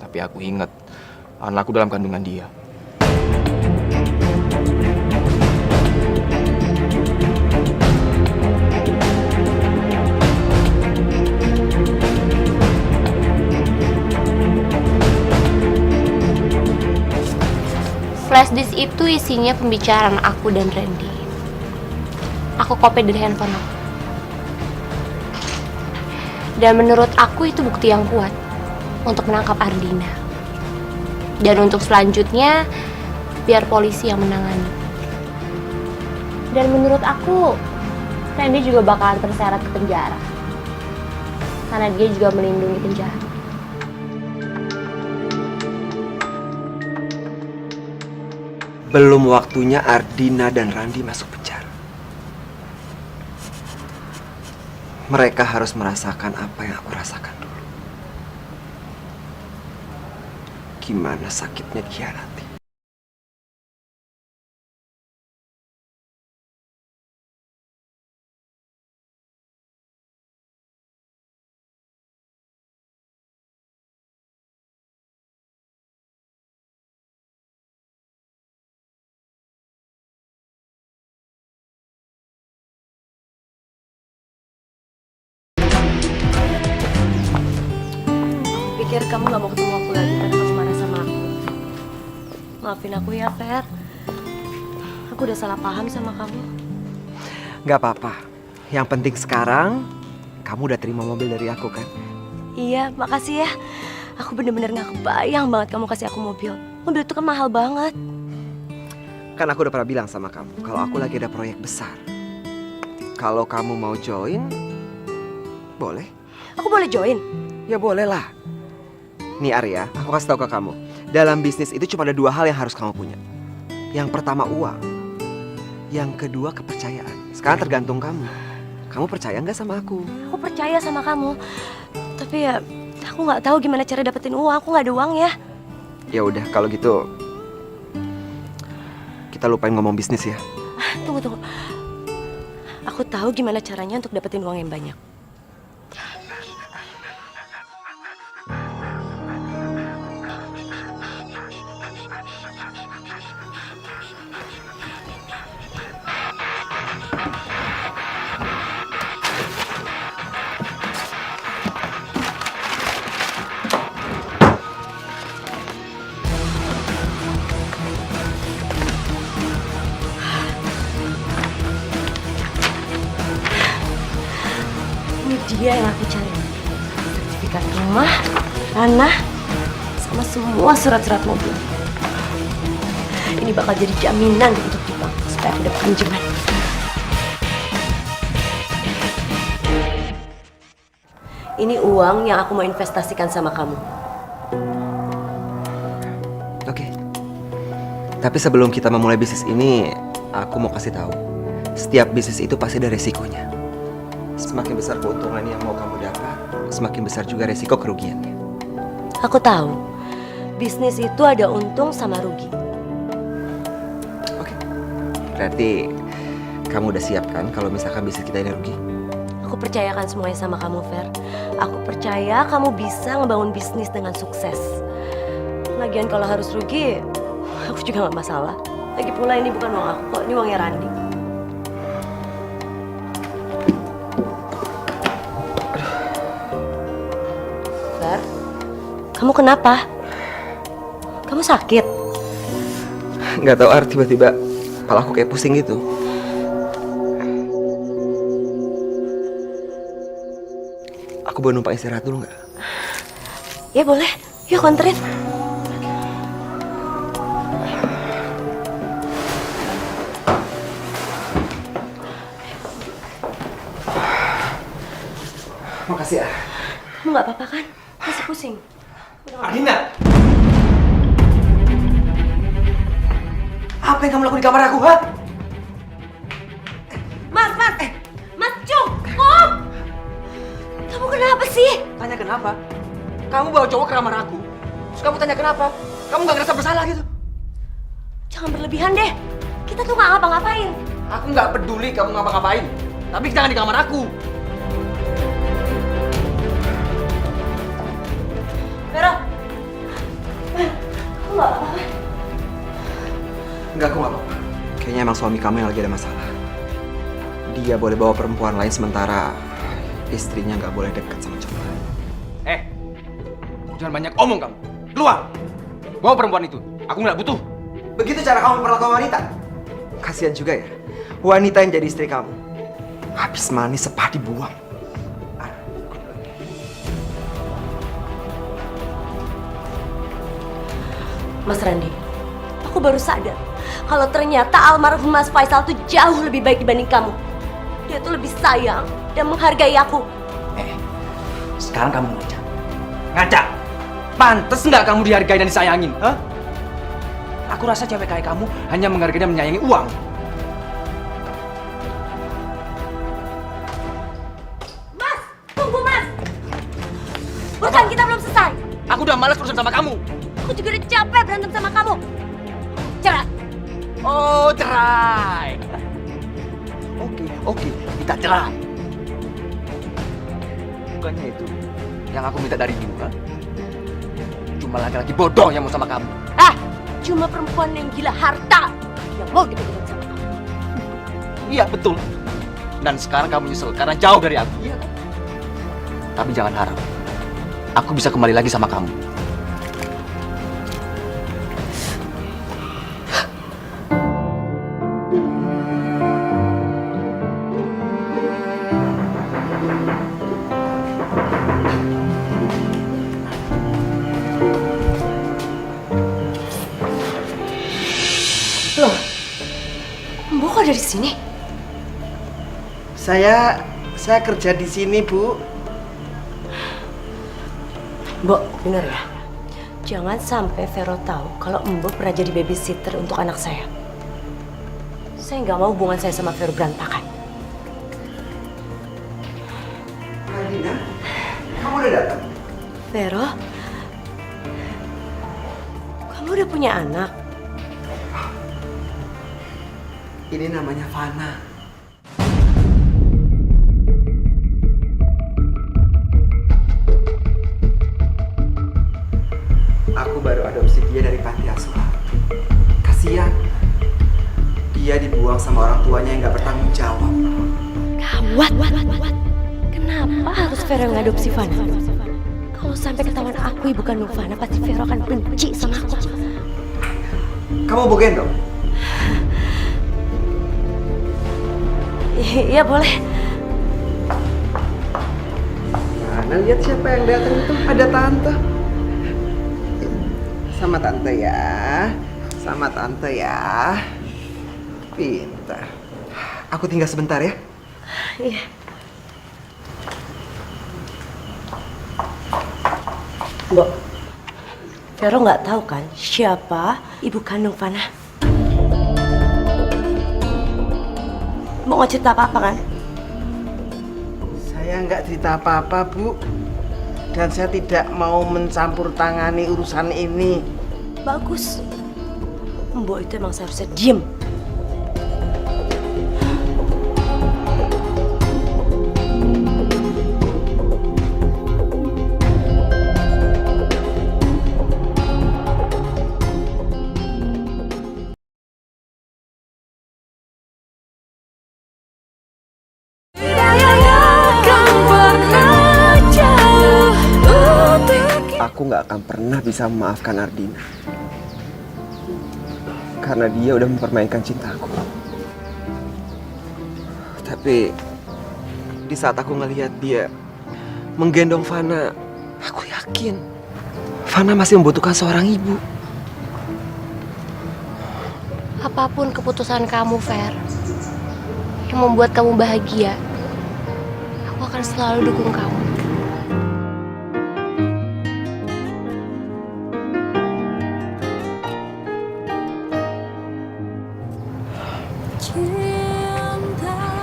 Tapi aku ingat anakku dalam kandungan dia. Flash disk itu isinya pembicaraan aku dan Randy. Aku copy dari handphone aku. Dan menurut aku itu bukti yang kuat untuk menangkap Ardina. Dan untuk selanjutnya, biar polisi yang menangani. Dan menurut aku, Randy juga bakalan terseret ke penjara. Karena dia juga melindungi penjahat. Belum waktunya Ardina dan Randy masuk penjara. Mereka harus merasakan apa yang aku rasakan dulu. Gimana sakitnya dikhianati. Pikir kamu gak mau ketemu aku lagi karena kamu marah sama aku. Maafin aku ya, Fer. Aku udah salah paham sama kamu. Gak apa-apa. Yang penting sekarang, kamu udah terima mobil dari aku kan? Iya, makasih ya. Aku bener-bener gak kebayang banget kamu kasih aku mobil. Mobil itu kan mahal banget. Kan aku udah pernah bilang sama kamu kalau aku lagi ada proyek besar. Kalau kamu mau join, boleh. Aku boleh join? Ya boleh lah. Nih Arya, aku kasih tahu ke kamu. Dalam bisnis itu cuma ada 2 hal yang harus kamu punya. Yang pertama uang. Yang kedua kepercayaan. Sekarang tergantung kamu. Kamu percaya nggak sama aku? Aku percaya sama kamu. Tapi ya, aku nggak tahu gimana cara dapetin uang. Aku nggak ada uang ya. Ya udah, kalau gitu kita lupain ngomong bisnis ya. Tunggu. Aku tahu gimana caranya untuk dapetin uang yang banyak. Ini dia yang aku cari. Sertifikat rumah, tanah, sama semua surat-surat mobil. Ini bakal jadi jaminan untuk di bank supaya aku dapat pinjaman. Ini uang yang aku mau investasikan sama kamu. Oke. Tapi sebelum kita memulai bisnis ini, aku mau kasih tahu. Setiap bisnis itu pasti ada resikonya. Semakin besar keuntungan yang mau kamu dapat, semakin besar juga resiko kerugiannya. Aku tahu, bisnis itu ada untung sama rugi. Oke. Berarti kamu udah siap kan kalau misalkan bisnis kita ini rugi? Aku percayakan semuanya sama kamu, Fer. Aku percaya kamu bisa ngebangun bisnis dengan sukses. Lagian kalau harus rugi, aku juga gak masalah. Lagi pula ini bukan uang aku kok, ini uangnya Randi. Fer, kamu kenapa? Kamu sakit? Nggak tahu Ar, tiba-tiba kepala aku kayak pusing gitu. Aku boleh numpang istirahat dulu nggak? Ya boleh, yuk konterin. Makasih ya. Kamu nggak apa-apa kan? Masih pusing? Arina! Apa yang kamu lakukan di kamar aku, ha? Mas, cukup! Kamu kenapa sih? Tanya kenapa? Kamu bawa cowok ke kamar aku. Terus kamu tanya kenapa? Kamu nggak ngerasa bersalah gitu? Jangan berlebihan deh. Kita tuh nggak ngapa-ngapain. Aku nggak peduli kamu ngapa-ngapain. Tapi jangan di kamar aku. Vero, kamu nggak apa-apa kan? Enggak, aku nggak apa-apa. Kayaknya emang suami kamu yang lagi ada masalah. Dia boleh bawa perempuan lain sementara istrinya nggak boleh dekat sama cowok lain. Jangan banyak omong kamu. Keluar. Bawa perempuan itu. Aku nggak butuh. Begitu cara kamu memperlakukan wanita? Kasihan juga ya, wanita yang jadi istri kamu. Habis manis sepah dibuang. Mas Randi, aku baru sadar kalau ternyata almarhum Mas Faisal tuh jauh lebih baik dibanding kamu. Dia tuh lebih sayang dan menghargai aku. Sekarang kamu ngaca. Ngaca. Pantes nggak kamu dihargai dan disayangin? Hah? Aku rasa cewek kayak kamu hanya menghargai dan menyayangi uang. Mas, tunggu Mas. Urusan kita belum selesai. Aku udah malas urusan sama kamu. Aku juga udah capek berantem sama kamu. Cerai. Oh, cerai. Oke, kita cerai. Bukannya itu yang aku minta darimu, kan? Cuma laki-laki bodoh yang mau sama kamu. Cuma perempuan yang gila harta yang mau dipegang sama kamu. Iya, betul. Dan sekarang kamu nyesel karena jauh dari aku. Iya kan? Tapi jangan harap aku bisa kembali lagi sama kamu. Loh, ada di sini? Saya kerja di sini, Bu. Mbok, bener ya? Jangan sampai Vero tahu kalau Mbok pernah jadi babysitter untuk anak saya. Saya nggak mau hubungan saya sama Vero berantakan. Ardina, kamu udah datang? Vero, kamu udah punya anak? Ini namanya Fana. Aku baru adopsi dia dari panti asuhan. Kasihan. Dia dibuang sama orang tuanya yang gak bertanggung jawab. Gawat. Kenapa harus Vero ngadopsi Fana? Kalau sampai ketahuan aku ibu kandung Fana, pasti Vero akan benci sama aku. Kamu mau gendong? Iya boleh. Mana lihat siapa yang datang itu? Ada tante. Sama tante ya. Sama tante ya. Pintar. Aku tinggal sebentar ya. Iya. Mbok, Vero nggak tahu kan siapa ibu kandung Fana? Mau nggak cerita apa-apa kan? Saya nggak cerita apa-apa, Bu. Dan saya tidak mau mencampur tangani urusan ini. Bagus. Mbok itu emang seharusnya diem. Aku nggak akan pernah bisa memaafkan Ardina. Karena dia udah mempermainkan cintaku. Tapi di saat aku ngelihat dia menggendong Fana, aku yakin Fana masih membutuhkan seorang ibu. Apapun keputusan kamu, Fer, yang membuat kamu bahagia, aku akan selalu dukung kamu.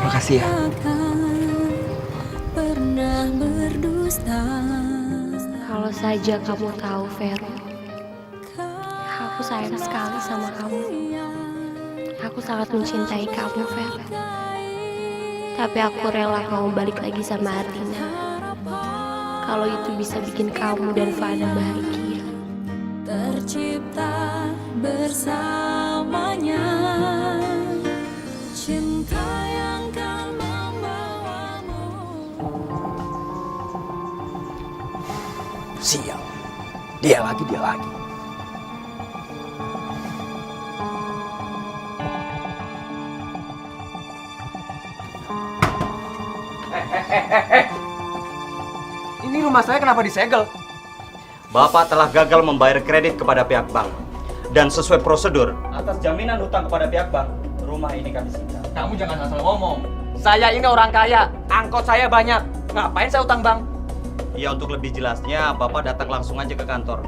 Makasih ya. Kalau saja kamu tahu, Vero, aku sayang sekali sama kamu. Aku sangat mencintai kamu, Ver. Tapi aku rela kamu balik lagi sama Ardina. Kalau itu bisa bikin kamu dan Fana bahagia. Tercipta bersamanya cinta yang kan membawamu. Sial. Dia lagi. Ini rumah saya kenapa disegel? Bapak telah gagal membayar kredit kepada pihak bank. Dan sesuai prosedur, atas jaminan hutang kepada pihak bank, rumah ini kami sita. Kamu jangan asal ngomong. Saya ini orang kaya, angkot saya banyak. Ngapain saya utang bank? Ya, untuk lebih jelasnya, Bapak datang langsung aja ke kantor.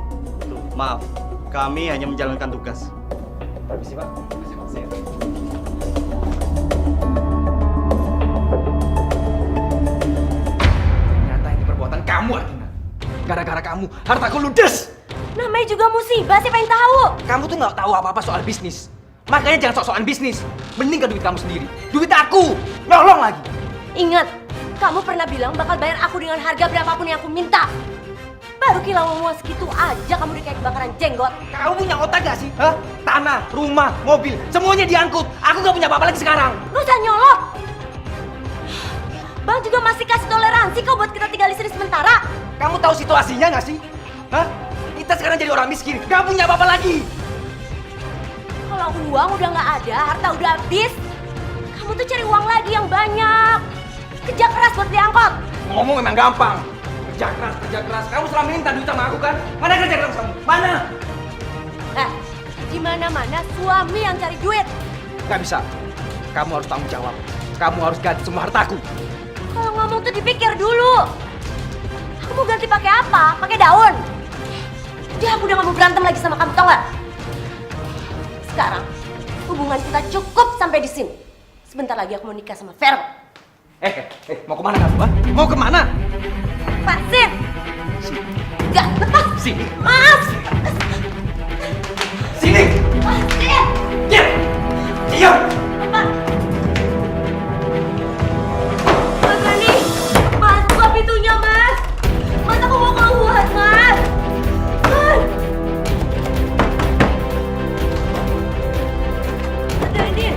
Maaf, kami hanya menjalankan tugas. Permisi, Pak. Permisi, Pak. Saya. Ternyata ini perbuatan kamu, Ardina. Gara-gara kamu, hartaku ludes. Namanya juga musibah, siapa yang tahu? Kamu tuh nggak tahu apa-apa soal bisnis. Makanya jangan sok-sokan bisnis. Mending ke duit kamu sendiri. Duit aku, nyolong lagi. Ingat, kamu pernah bilang bakal bayar aku dengan harga berapapun yang aku minta. Baru kilau ngomong segitu aja kamu udah kayak kebakaran jenggot. Kamu punya otak gak sih? Hah? Tanah, rumah, mobil, semuanya diangkut. Aku gak punya apa-apa lagi sekarang. Lu jangan nyolot. Bang juga masih kasih toleransi kok buat kita tinggal di sini sementara. Kamu tahu situasinya gak sih? Hah? Kita sekarang jadi orang miskin, gak punya apa-apa lagi. Kalau uang udah nggak ada, harta udah habis, kamu tuh cari uang lagi yang banyak. Kerja keras buat beli angkot. Ngomong memang gampang. Kerja keras. Kamu selama ini minta duit sama aku kan? Mana kerja keras kamu? Mana? Di mana-mana suami yang cari duit. Gak bisa. Kamu harus tanggung jawab. Kamu harus ganti semua hartaku. Kalau ngomong tuh dipikir dulu. Aku mau ganti pakai apa? Pakai daun. Udah, aku udah gak mau berantem lagi sama kamu, tau gak? Sekarang, hubungan kita cukup sampai di sini. Sebentar lagi aku mau nikah sama Vero. Mau kemana kamu? Ha? Mau kemana? Lepasin! Enggak, lepas! Sini. Mas! Sini. Lepasin! Diam. Diam. Lepas! Mas Rani! Mas, buka pintunya, Mas! Mas, aku mau keluar, Mas! Mas! Mas Rani!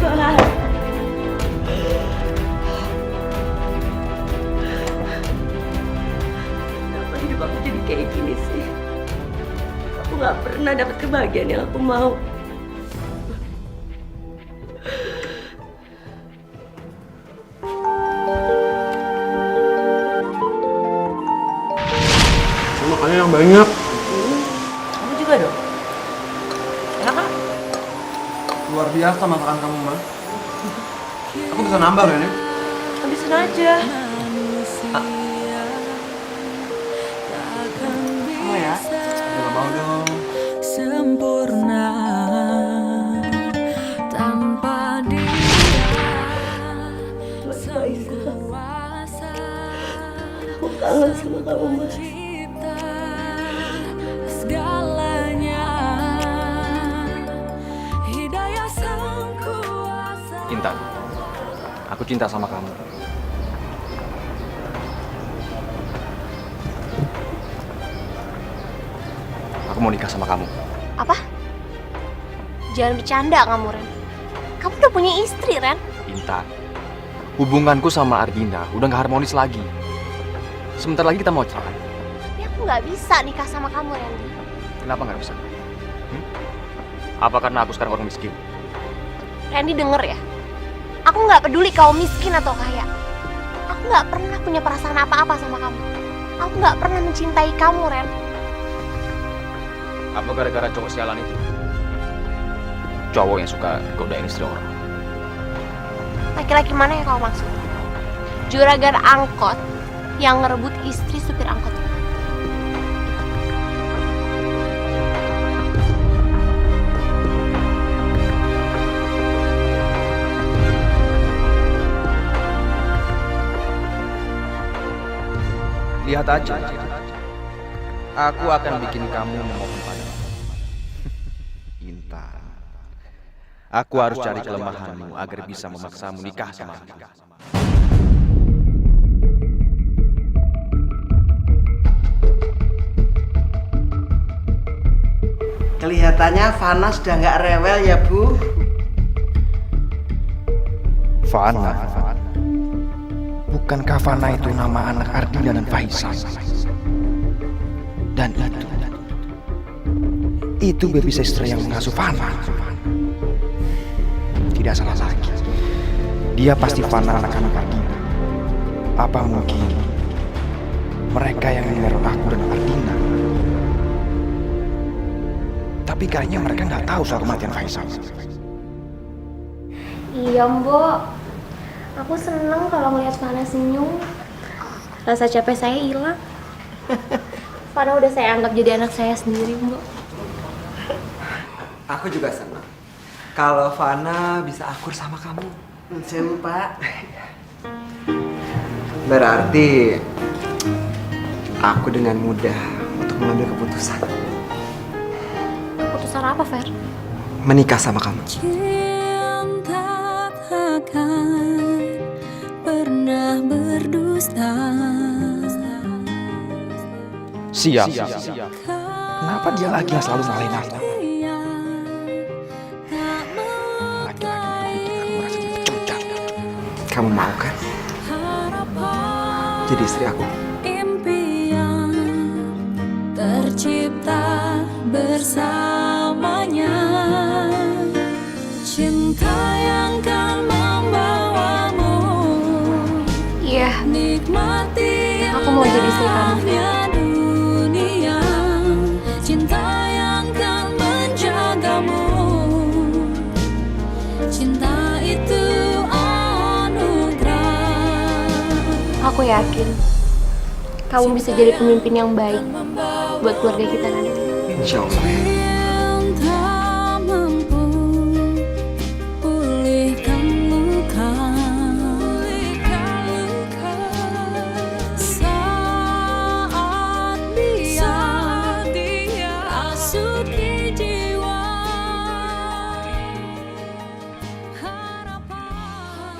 Mas! Kenapa hidup aku jadi kayak gini sih? Aku gak pernah dapat kebahagiaan yang aku mau. Makannya yang banyak. Kamu juga dong? Enak kan? Luar biasa masakan kamu, Ma. Aku bisa nambah loh ini. Habisin aja. Kamu ya? Nggak mau dong. Sempurna tanpa dia sekuasa. Aku kangen sama kamu, Mas. Segalanya hidayah sang kuasa. Intan, aku cinta sama kamu. Aku mau nikah sama kamu. Apa? Jangan bercanda kamu, Ren. Kamu udah punya istri, Ren. Intan, hubunganku sama Ardina udah gak harmonis lagi. Sebentar lagi kita mau cerai. Tapi aku nggak bisa nikah sama kamu, Randy. Kenapa gak bisa? Apa karena aku sekarang orang miskin? Randy denger ya. Aku nggak peduli kau miskin atau kaya. Aku nggak pernah punya perasaan apa-apa sama kamu. Aku nggak pernah mencintai kamu, Ren. Apa gara-gara cowok sialan itu? Cowok yang suka godain istri orang. Laki-laki mana yang kau maksud? Juragan angkot yang ngerebut istri supir angkot. Lihat aja. Aku akan bikin kamu memohon padaku. Intan. Aku harus cari kelemahanmu agar bisa memaksamu nikah sama aku. Kelihatannya Fana sudah nggak rewel ya, Bu. Fana. Bukankah Fana itu nama anak Ardina dan Faisal? Dan itu baby sister yang mengasuh Fana. Tidak salah lagi. Dia pasti Fana anak-anak Ardina. Apa mungkin mereka yang meneror aku dan Ardina? Tapi kayaknya mereka nggak tahu soal kematian Faisal. Iya, Mbok. Aku seneng kalau ngeliat Fana senyum. Rasa capek saya hilang. Fana udah saya anggap jadi anak saya sendiri, Mbok. Aku juga senang kalau Fana bisa akur sama kamu. Sewu, Pak. Berarti aku dengan mudah untuk mengambil keputusan Keputusan apa, Fer? menikah sama kamu. Cinta takkan pernah berdusta. Siap. Kenapa dia lagi yang selalu ngalahin aku? Laki-laki itu bikin aku merasa jadi pecundang. Kamu mau kan jadi istri aku? Impian tercipta bersamanya. Cinta yang kan membawamu. Iya. Nikmati Aku mau jadi istri kamu. dunia. Cinta yang kan menjagamu yakin kamu bisa jadi pemimpin yang baik buat keluarga kita nanti. Insya Allah. Yang tak mampu pulihkan luka saat dia rasut di jiwa harapan.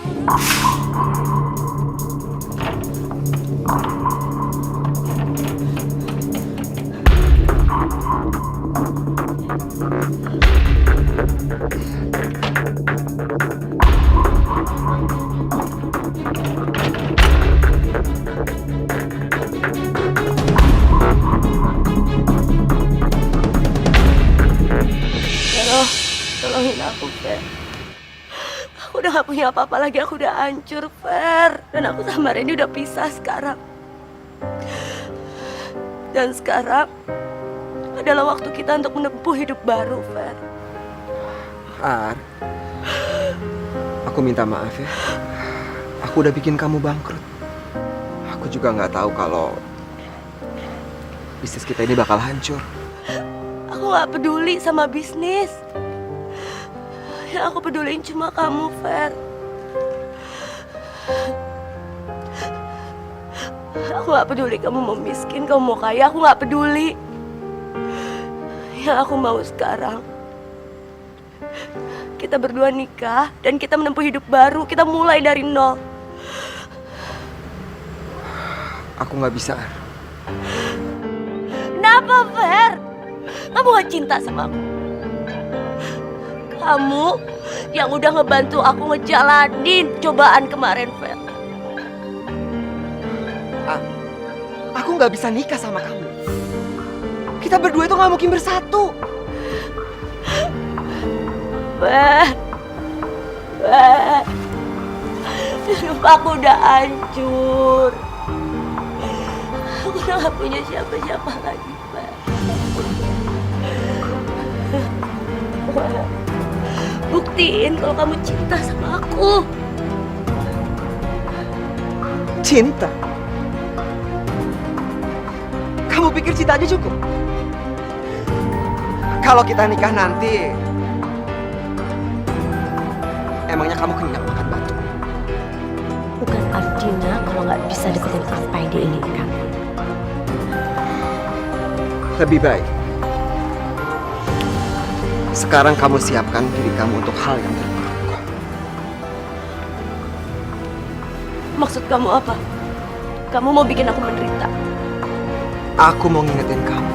Vero, tolongin aku, Fer. Aku udah gak punya apa-apa lagi, aku udah hancur, Fer. Dan aku sama Randy udah pisah sekarang. Dan sekarang adalah waktu kita untuk menempuh hidup baru, Fer. Ar, aku minta maaf ya. Aku udah bikin kamu bangkrut. Aku juga nggak tahu kalau bisnis kita ini bakal hancur. Aku gak peduli sama bisnis. Yang aku peduliin cuma kamu, Fer. Aku gak peduli kamu mau miskin, kamu mau kaya, aku gak peduli. Yang aku mau sekarang, kita berdua nikah dan kita menempuh hidup baru. Kita mulai dari nol. Aku nggak bisa, Ar. Kenapa, Fer? Kamu gak cinta sama aku? Kamu yang udah ngebantu aku ngejalanin cobaan kemarin, Fer. Aku nggak bisa nikah sama kamu. Kita berdua itu nggak mungkin bersatu. Fer, Fer, hidup aku udah hancur. Aku udah gak punya siapa-siapa lagi, Fer. Buktiin kalau kamu cinta sama aku. Cinta? Kamu pikir cinta aja cukup? Kalau kita nikah nanti, emangnya kamu kenyang makan batu? Bukan Ardina kalau nggak bisa deketin apa yang diinginkan. Lebih baik sekarang kamu siapkan diri kamu untuk hal yang terburuk. Maksud kamu apa? Kamu mau bikin aku menderita? Aku mau ngingetin kamu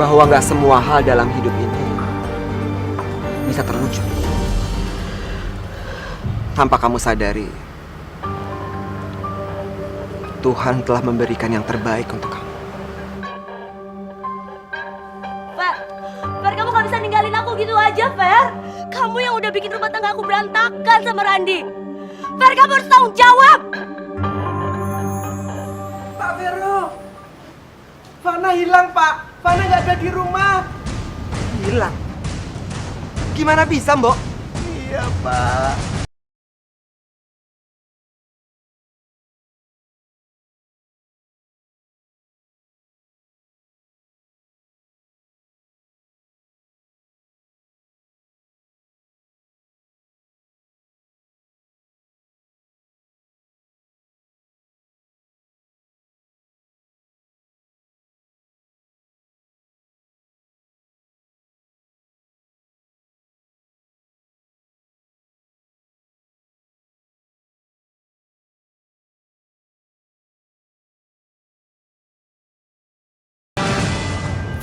bahwa nggak semua hal dalam hidup ini bisa terwujud tanpa kamu sadari Tuhan telah memberikan yang terbaik untuk kamu. Fer, Fer, kamu gak bisa ninggalin aku gitu aja, Fer. Kamu yang udah bikin rumah tangga aku berantakan sama Randy. Fer, kamu harus tanggung jawab. Pak Vero, Fana hilang, Pak. Fana nggak ada di rumah. Hilang? Gimana bisa, Mbok? Iya, Pak.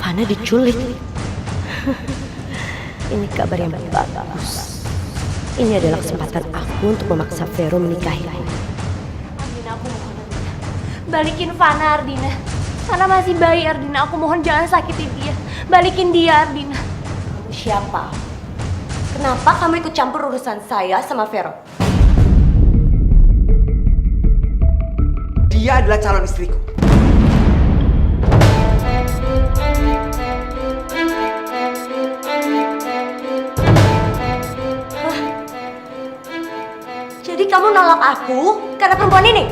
Fana diculik. Ini kabar yang bagus. Ini adalah kesempatan aku untuk memaksa Vero menikahi aku. Ardina, aku mohon Ardina. Balikin Fana, Ardina. Fana masih bayi, Ardina. Aku mohon jangan sakiti dia. Balikin dia, Ardina. Siapa? Kenapa kamu ikut campur urusan saya sama Vero? Dia adalah calon istriku. Jadi kamu nolak nembak aku karena perempuan ini?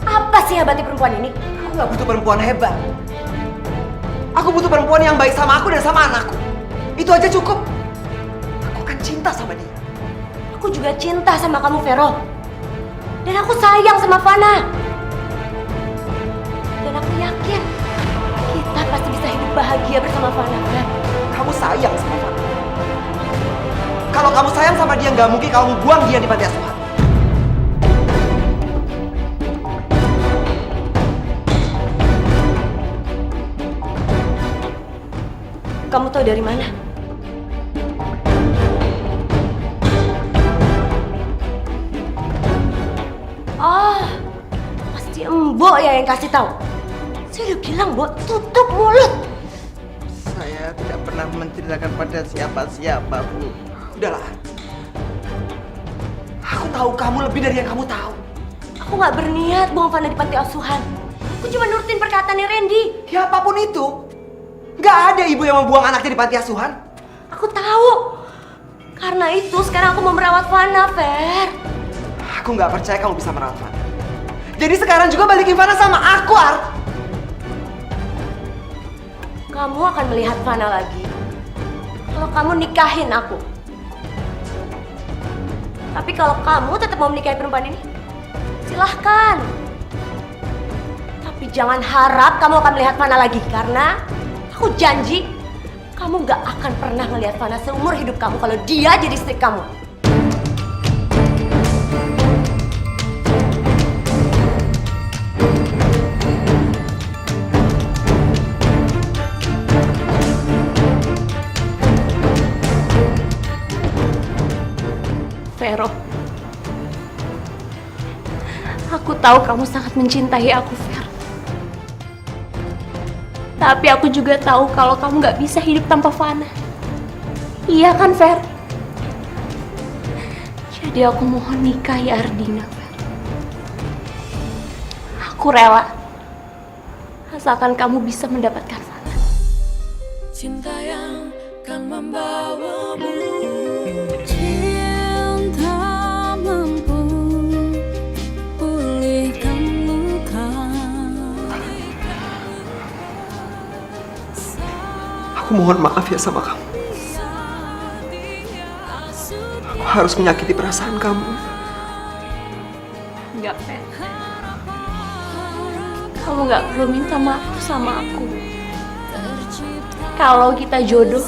Apa sih hebatnya perempuan ini? Aku nggak butuh perempuan hebat. Aku butuh perempuan yang baik sama aku dan sama anakku. Itu aja cukup. Aku kan cinta sama dia. Aku juga cinta sama kamu, Vero. Dan aku sayang sama Fana. Dan aku yakin kita pasti bisa hidup bahagia bersama Fana, kan? Kamu sayang sama Fana. Kalau kamu sayang sama dia, nggak mungkin kamu buang dia di panti asuhan. Kamu tahu dari mana? Oh, pasti Mbok ya yang kasih tahu. Saya udah bilang, Mbok, tutup mulut. Saya tidak pernah menceritakan pada siapa-siapa, Bu. Udahlah. Aku tahu kamu lebih dari yang kamu tahu. Aku nggak berniat buang Fana di panti asuhan. Aku cuma nurutin perkataannya Randy. Ya apapun itu, nggak ada ibu yang mau buang anaknya di panti asuhan. Aku tahu. Karena itu sekarang aku mau merawat Fana, Fer. Aku nggak percaya kamu bisa merawat Fana. Jadi sekarang juga balikin Fana sama aku, Ar. Kamu akan melihat Fana lagi kalau kamu nikahin aku. Tapi kalau kamu tetap mau menikahi perempuan ini, silahkan. Tapi jangan harap kamu akan melihat Fana lagi, karena aku janji kamu gak akan pernah melihat Fana seumur hidup kamu kalau dia jadi istri kamu. Vero, aku tahu kamu sangat mencintai aku, Ver. Tapi aku juga tahu kalau kamu gak bisa hidup tanpa Fana. Iya kan, Ver? Jadi aku mohon nikahi Ardina, Ver. Aku rela. Asalkan kamu bisa mendapatkan Fana. Cinta yang kan membawamu, cinta mampu pulihkan luka. Aku mohon maaf ya sama kamu. Aku harus menyakiti perasaan kamu. Enggak, Fer. Kamu gak perlu minta maaf sama aku. Kalau kita jodoh,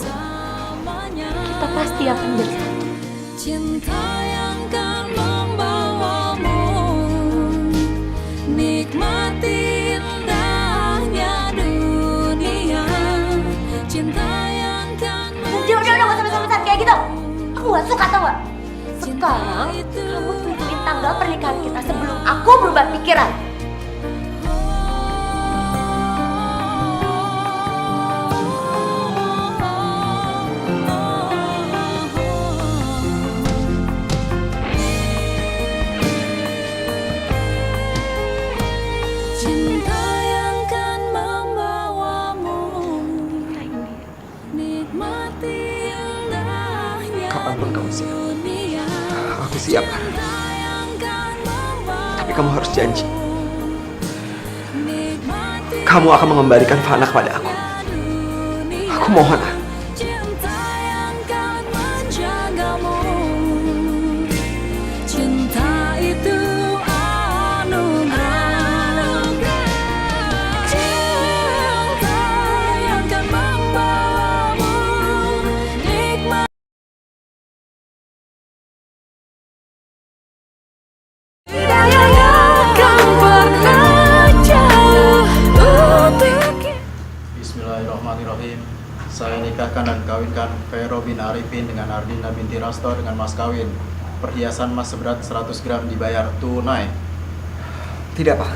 kita pasti akan bersatu. Cinta yang kan membawamu nikmati indahnya dunia. Cinta yang kan Udah gak usah besar-besar kayak gitu. Aku gak suka, tau gak? Sekarang kamu tentuin tanggal pernikahan kita sebelum aku berubah pikiran. cinta yang kan membawamu nikmati indahnya Kapanpun kamu siap. dunia. Aku siap. Tapi kamu harus janji. Kamu akan mengembalikan Fana kepada aku. Aku mohon, Ar. Cinta yang kan menjagamu. Cinta itu anugerah. Cinta yang kan membawamu nikmat. Tidak akan pernah jauh untuk Bismillahirrahmanirrahim. Saya nikahkan dan kawinkan Vero bin Arifin dengan Ardina binti Rasto dengan mas kawin. Perhiasan emas seberat 100 gram dibayar tunai. Tidak, Pak.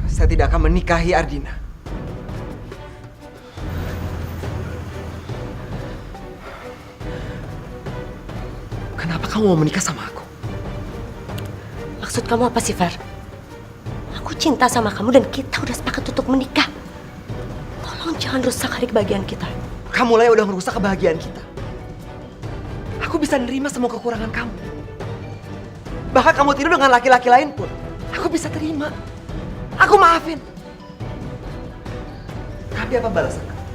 Saya tidak akan menikahi Ardina. Kenapa kamu mau menikah sama aku? Maksud kamu apa sih, Fer? Aku cinta sama kamu dan kita udah sepakat untuk menikah. Tolong jangan rusak hari kebahagiaan kita. Kamulah yang udah merusak kebahagiaan kita. Aku Aku bisa nerima semua kekurangan kamu. Bahkan kamu tidur dengan laki-laki lain pun, aku bisa terima. Aku maafin. Tapi apa balasan kamu?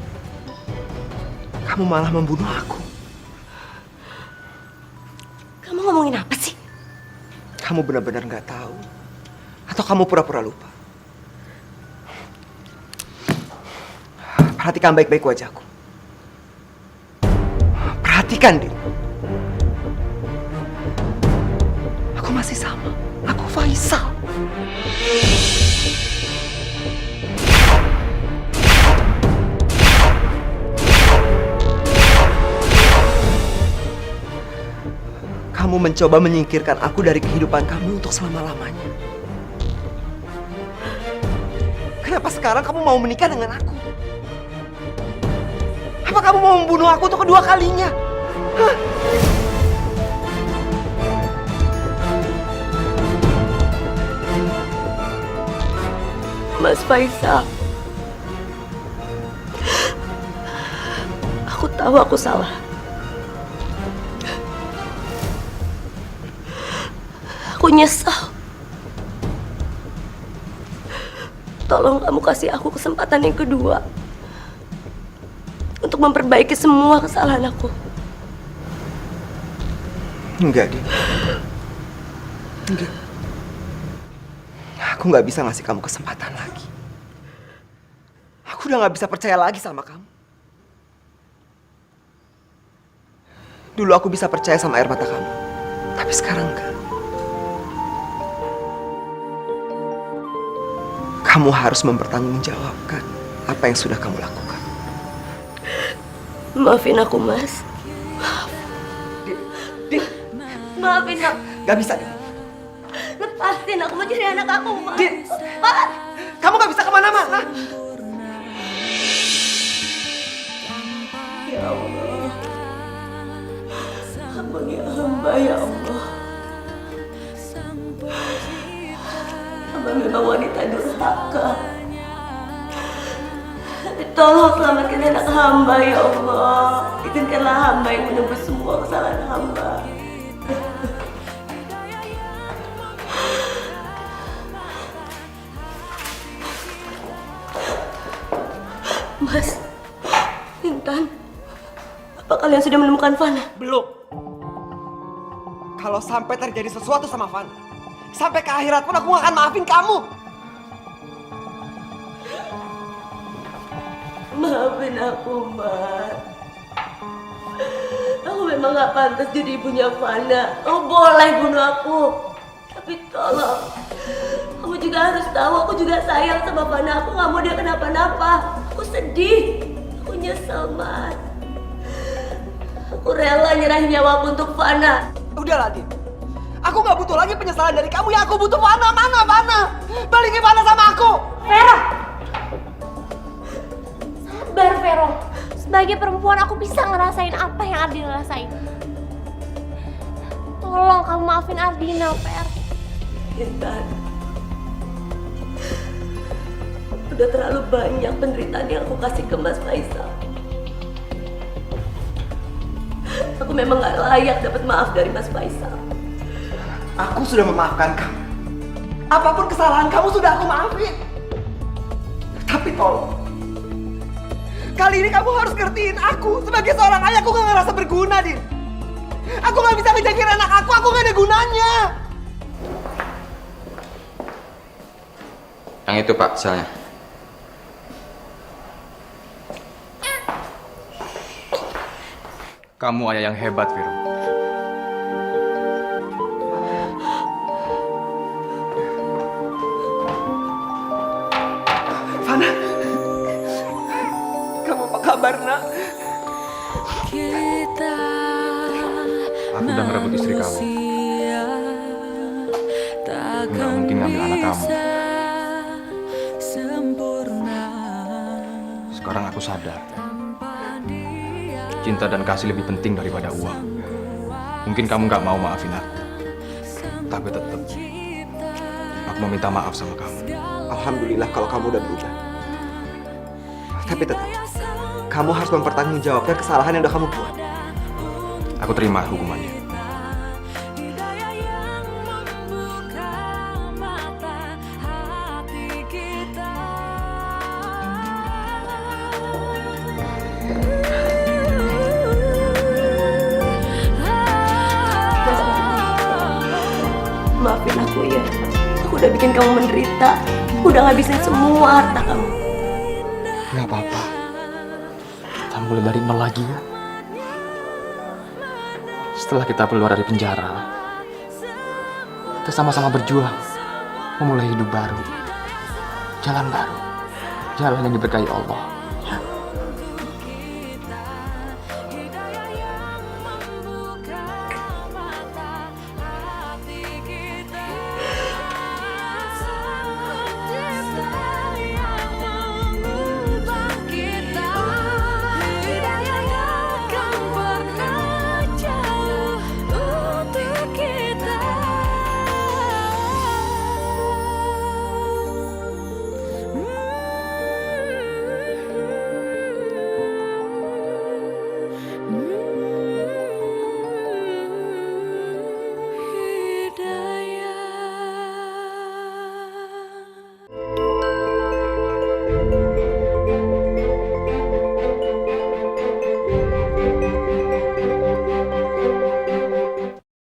Kamu malah membunuh aku. Kamu ngomongin apa sih? Kamu benar-benar nggak tahu, atau kamu pura-pura lupa? Perhatikan baik-baik wajahku. Perhatikan, Din. Aku masih sama. Aku Faisal. Kamu mencoba menyingkirkan aku dari kehidupan kamu untuk selama-lamanya. Kenapa sekarang kamu mau menikah dengan aku? Apa kamu mau membunuh aku untuk kedua kalinya? Hah? Mas Faisal, aku tahu aku salah. Aku nyesal. Tolong kamu kasih aku kesempatan yang kedua untuk memperbaiki semua kesalahan aku. Enggak, Din. Enggak. Aku nggak bisa ngasih kamu kesempatan lagi. Aku udah nggak bisa percaya lagi sama kamu. Dulu aku bisa percaya sama air mata kamu, tapi sekarang enggak. Kamu harus mempertanggungjawabkan apa yang sudah kamu lakukan. Maafin aku, Mas. Din, Maafin aku. gak bisa, Din. Lepasin, aku mau jadi anak aku, Mas. Din, Mas. kamu gak bisa kemana-mana. Ya Allah. Hamba ya Allah. Hamba memang wanita durhaka. Tolong selamatkan anak hamba ya Allah. Izinkanlah hamba yang menebus semua kesalahan hamba. Mas, Intan, apa kalian sudah menemukan Fana? Belum. Kalau sampai terjadi sesuatu sama Fana, sampai ke akhirat pun aku gak akan maafin kamu. Maafin aku, Mas. Aku memang gak pantas jadi ibunya Fana. Kamu boleh bunuh aku. Tapi tolong, kamu juga harus tahu aku juga sayang sama Fana. Aku gak mau dia kenapa-napa. Aku sedih. Aku nyesel, Mas. Aku rela nyerahin nyawa aku untuk Fana. Udahlah, Din. Aku gak butuh lagi penyesalan dari kamu. Yang aku butuh Fana. Mana Fana? Balikin Fana sama aku. Vero! Sabar, Vero. Sebagai perempuan aku bisa ngerasain apa yang Ardina rasain. Tolong kamu maafin Ardina, Ver. Intan, udah terlalu banyak penderitaan yang aku kasih ke Mas Faisal. Aku memang gak layak dapat maaf dari Mas Faisal. Aku sudah memaafkan kamu. Apapun kesalahan kamu sudah aku maafin. Tapi tolong, kali ini kamu harus ngertiin aku. Sebagai seorang ayah, aku gak ngerasa berguna, Din. Aku gak bisa ngejagain anak aku gak ada gunanya. Yang itu Pak, selnya. Kamu ayah yang hebat, Vero. Fana, kamu apa kabar, nak? Aku udah ngerebut istri kamu. Nggak mungkin ngambil anak kamu. Sekarang aku sadar. Cinta dan kasih lebih penting daripada uang. Mungkin kamu nggak mau maafin aku. Tapi tetap, aku mau minta maaf sama kamu. Alhamdulillah kalau kamu udah berubah. Tapi tetap, kamu harus mempertanggungjawabkan kesalahan yang udah kamu buat. Aku terima hukumannya. Hidayah yang membuka mata hati kita. Maafin aku ya. Aku udah bikin kamu menderita. Aku udah ngabisin semua harta kamu. Gak apa-apa. Kita mulai dari nol lagi ya. Setelah kita keluar dari penjara, kita sama-sama berjuang memulai hidup baru. Jalan baru. Jalan yang diberkahi Allah.